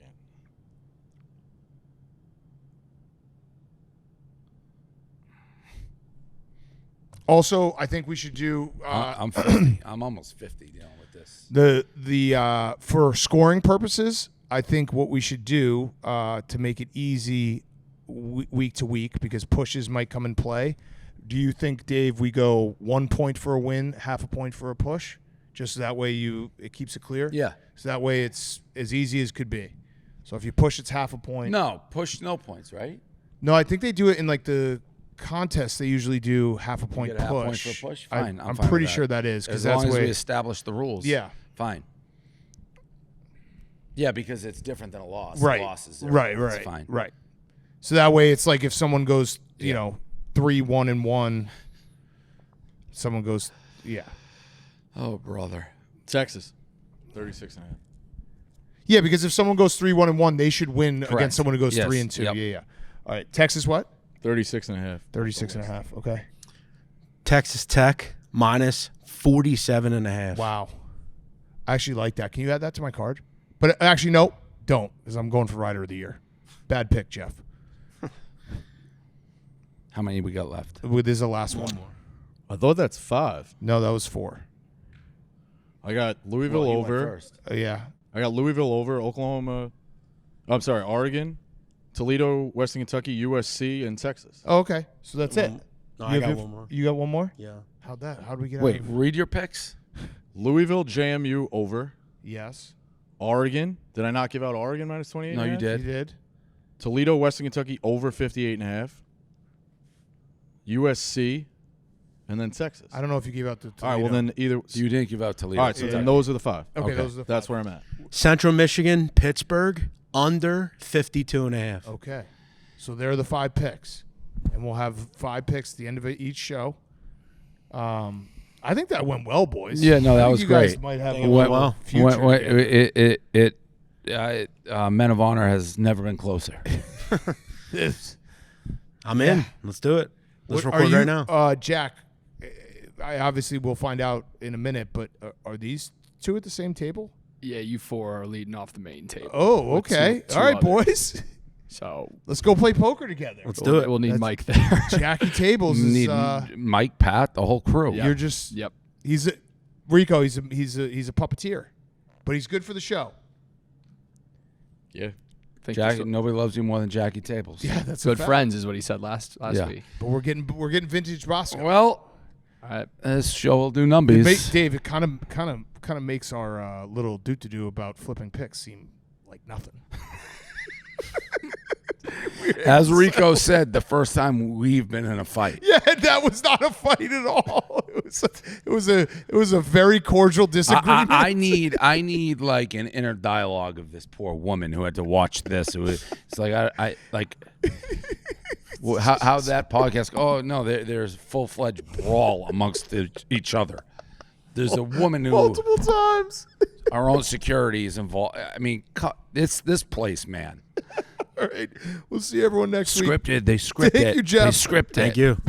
S1: Also, I think we should do.
S3: I'm 50. I'm almost 50 dealing with this.
S1: The for scoring purposes, I think what we should do to make it easy week to week, because pushes might come in play. Do you think, Dave, we go 1 point for a win, half a point for a push, just so that way it keeps it clear?
S3: Yeah.
S1: So that way it's as easy as could be. So if you push, it's half a point.
S3: No, push no points, right?
S1: No, I think they do it in like the contest. They usually do half a point
S3: You get a
S1: push.
S3: half point for a push? Fine.
S1: I'm
S3: fine
S1: pretty
S3: with that.
S1: sure that is, because
S3: as
S1: that's
S3: long as
S1: the way
S3: we establish the rules.
S1: Yeah.
S3: Fine. Yeah, because it's different than a loss.
S1: Right.
S3: A loss is 0.
S1: Right.
S3: It's fine.
S1: Right. So that way, it's like if someone goes, 3-1-1, someone goes, yeah.
S3: Oh, brother.
S6: Texas, 36.5.
S1: Yeah, because if someone goes 3-1-1, they should win
S3: Correct.
S1: against someone who goes
S3: Yes.
S1: 3-2.
S3: Yep.
S1: Yeah. All right. Texas what?
S6: 36.5.
S1: 36.5. Okay.
S11: Texas Tech minus 47.5.
S1: Wow. I actually like that. Can you add that to my card? But actually, no, don't, because I'm going for Rider of the Year. Bad pick, Jeff.
S3: How many we got left?
S1: This is the last one.
S6: I thought that's 5.
S1: No, that was 4.
S6: I got Louisville
S3: Well, you went
S6: over.
S3: first.
S1: Yeah.
S6: I got Louisville over, Oklahoma. I'm sorry, Oregon, Toledo, Western Kentucky, USC, and Texas.
S1: Oh, okay. So that's it.
S11: No, I got one more.
S1: You got one more?
S11: Yeah.
S1: How'd we get
S3: Wait,
S1: out of
S3: read your picks.
S6: Louisville, JMU over.
S1: Yes.
S6: Oregon. Did I not give out Oregon minus 28?
S3: No, you
S1: You
S3: did.
S1: did.
S6: Toledo, Western Kentucky over 58.5. USC, and then Texas.
S1: I don't know if you gave out the
S6: All right, well then either.
S3: You didn't give out Toledo.
S6: All right, so
S1: Yeah.
S6: then those are the 5.
S1: Okay, those are the
S6: That's
S1: 5.
S6: where I'm at.
S11: Central Michigan, Pittsburgh, under 52.5.
S1: Okay. So there are the 5 picks. And we'll have 5 picks at the end of each show. I think that went well, boys.
S3: Yeah, no, that
S1: I think
S3: was
S1: you guys
S3: great.
S1: might have
S11: It
S1: a
S11: went
S1: little
S11: well.
S1: future.
S3: Men of Honor has never been closer.
S11: I'm in. Let's do it. Let's
S1: What-
S11: record right now.
S1: Jack, I obviously will find out in a minute, but are these two at the same table?
S8: Yeah, you 4 are leading off the main table.
S1: Oh,
S8: with
S1: okay.
S8: two
S1: All right,
S8: others.
S1: boys.
S8: So
S1: Let's go play poker together.
S11: Let's do it.
S8: We'll need
S1: That's-
S8: Mike there.
S1: Jackie Tables is
S3: Need Mike, Pat, the whole crew.
S8: Yeah.
S1: you're just
S8: Yep.
S1: he's a Rico, he's a puppeteer. But he's good for the show.
S6: Yeah.
S8: Think
S3: Jackie,
S8: he's
S3: nobody loves you more than Jackie Tables.
S1: Yeah, that's a
S8: good
S1: fact.
S8: friends is what he said last
S3: Yeah.
S8: week.
S1: But we're getting vintage Bosco.
S3: Well, This show will do numbers.
S1: Dave, it kind of makes our little do about flipping picks seem like nothing.
S3: As Rico said, the first time we've been in a fight.
S1: Yeah, that was not a fight at all. It was a very cordial disagreement.
S3: I need like an inner dialogue of this poor woman who had to watch this. It's like I like how that podcast. Oh no, there's full-fledged brawl amongst each other. There's a woman who
S1: multiple times.
S3: Our own security is involved. I mean, it's this place, man.
S1: All right, we'll see everyone next week.
S3: Scripted. They scripted.
S1: Thank you, Jeff.
S3: They scripted.
S11: Thank you.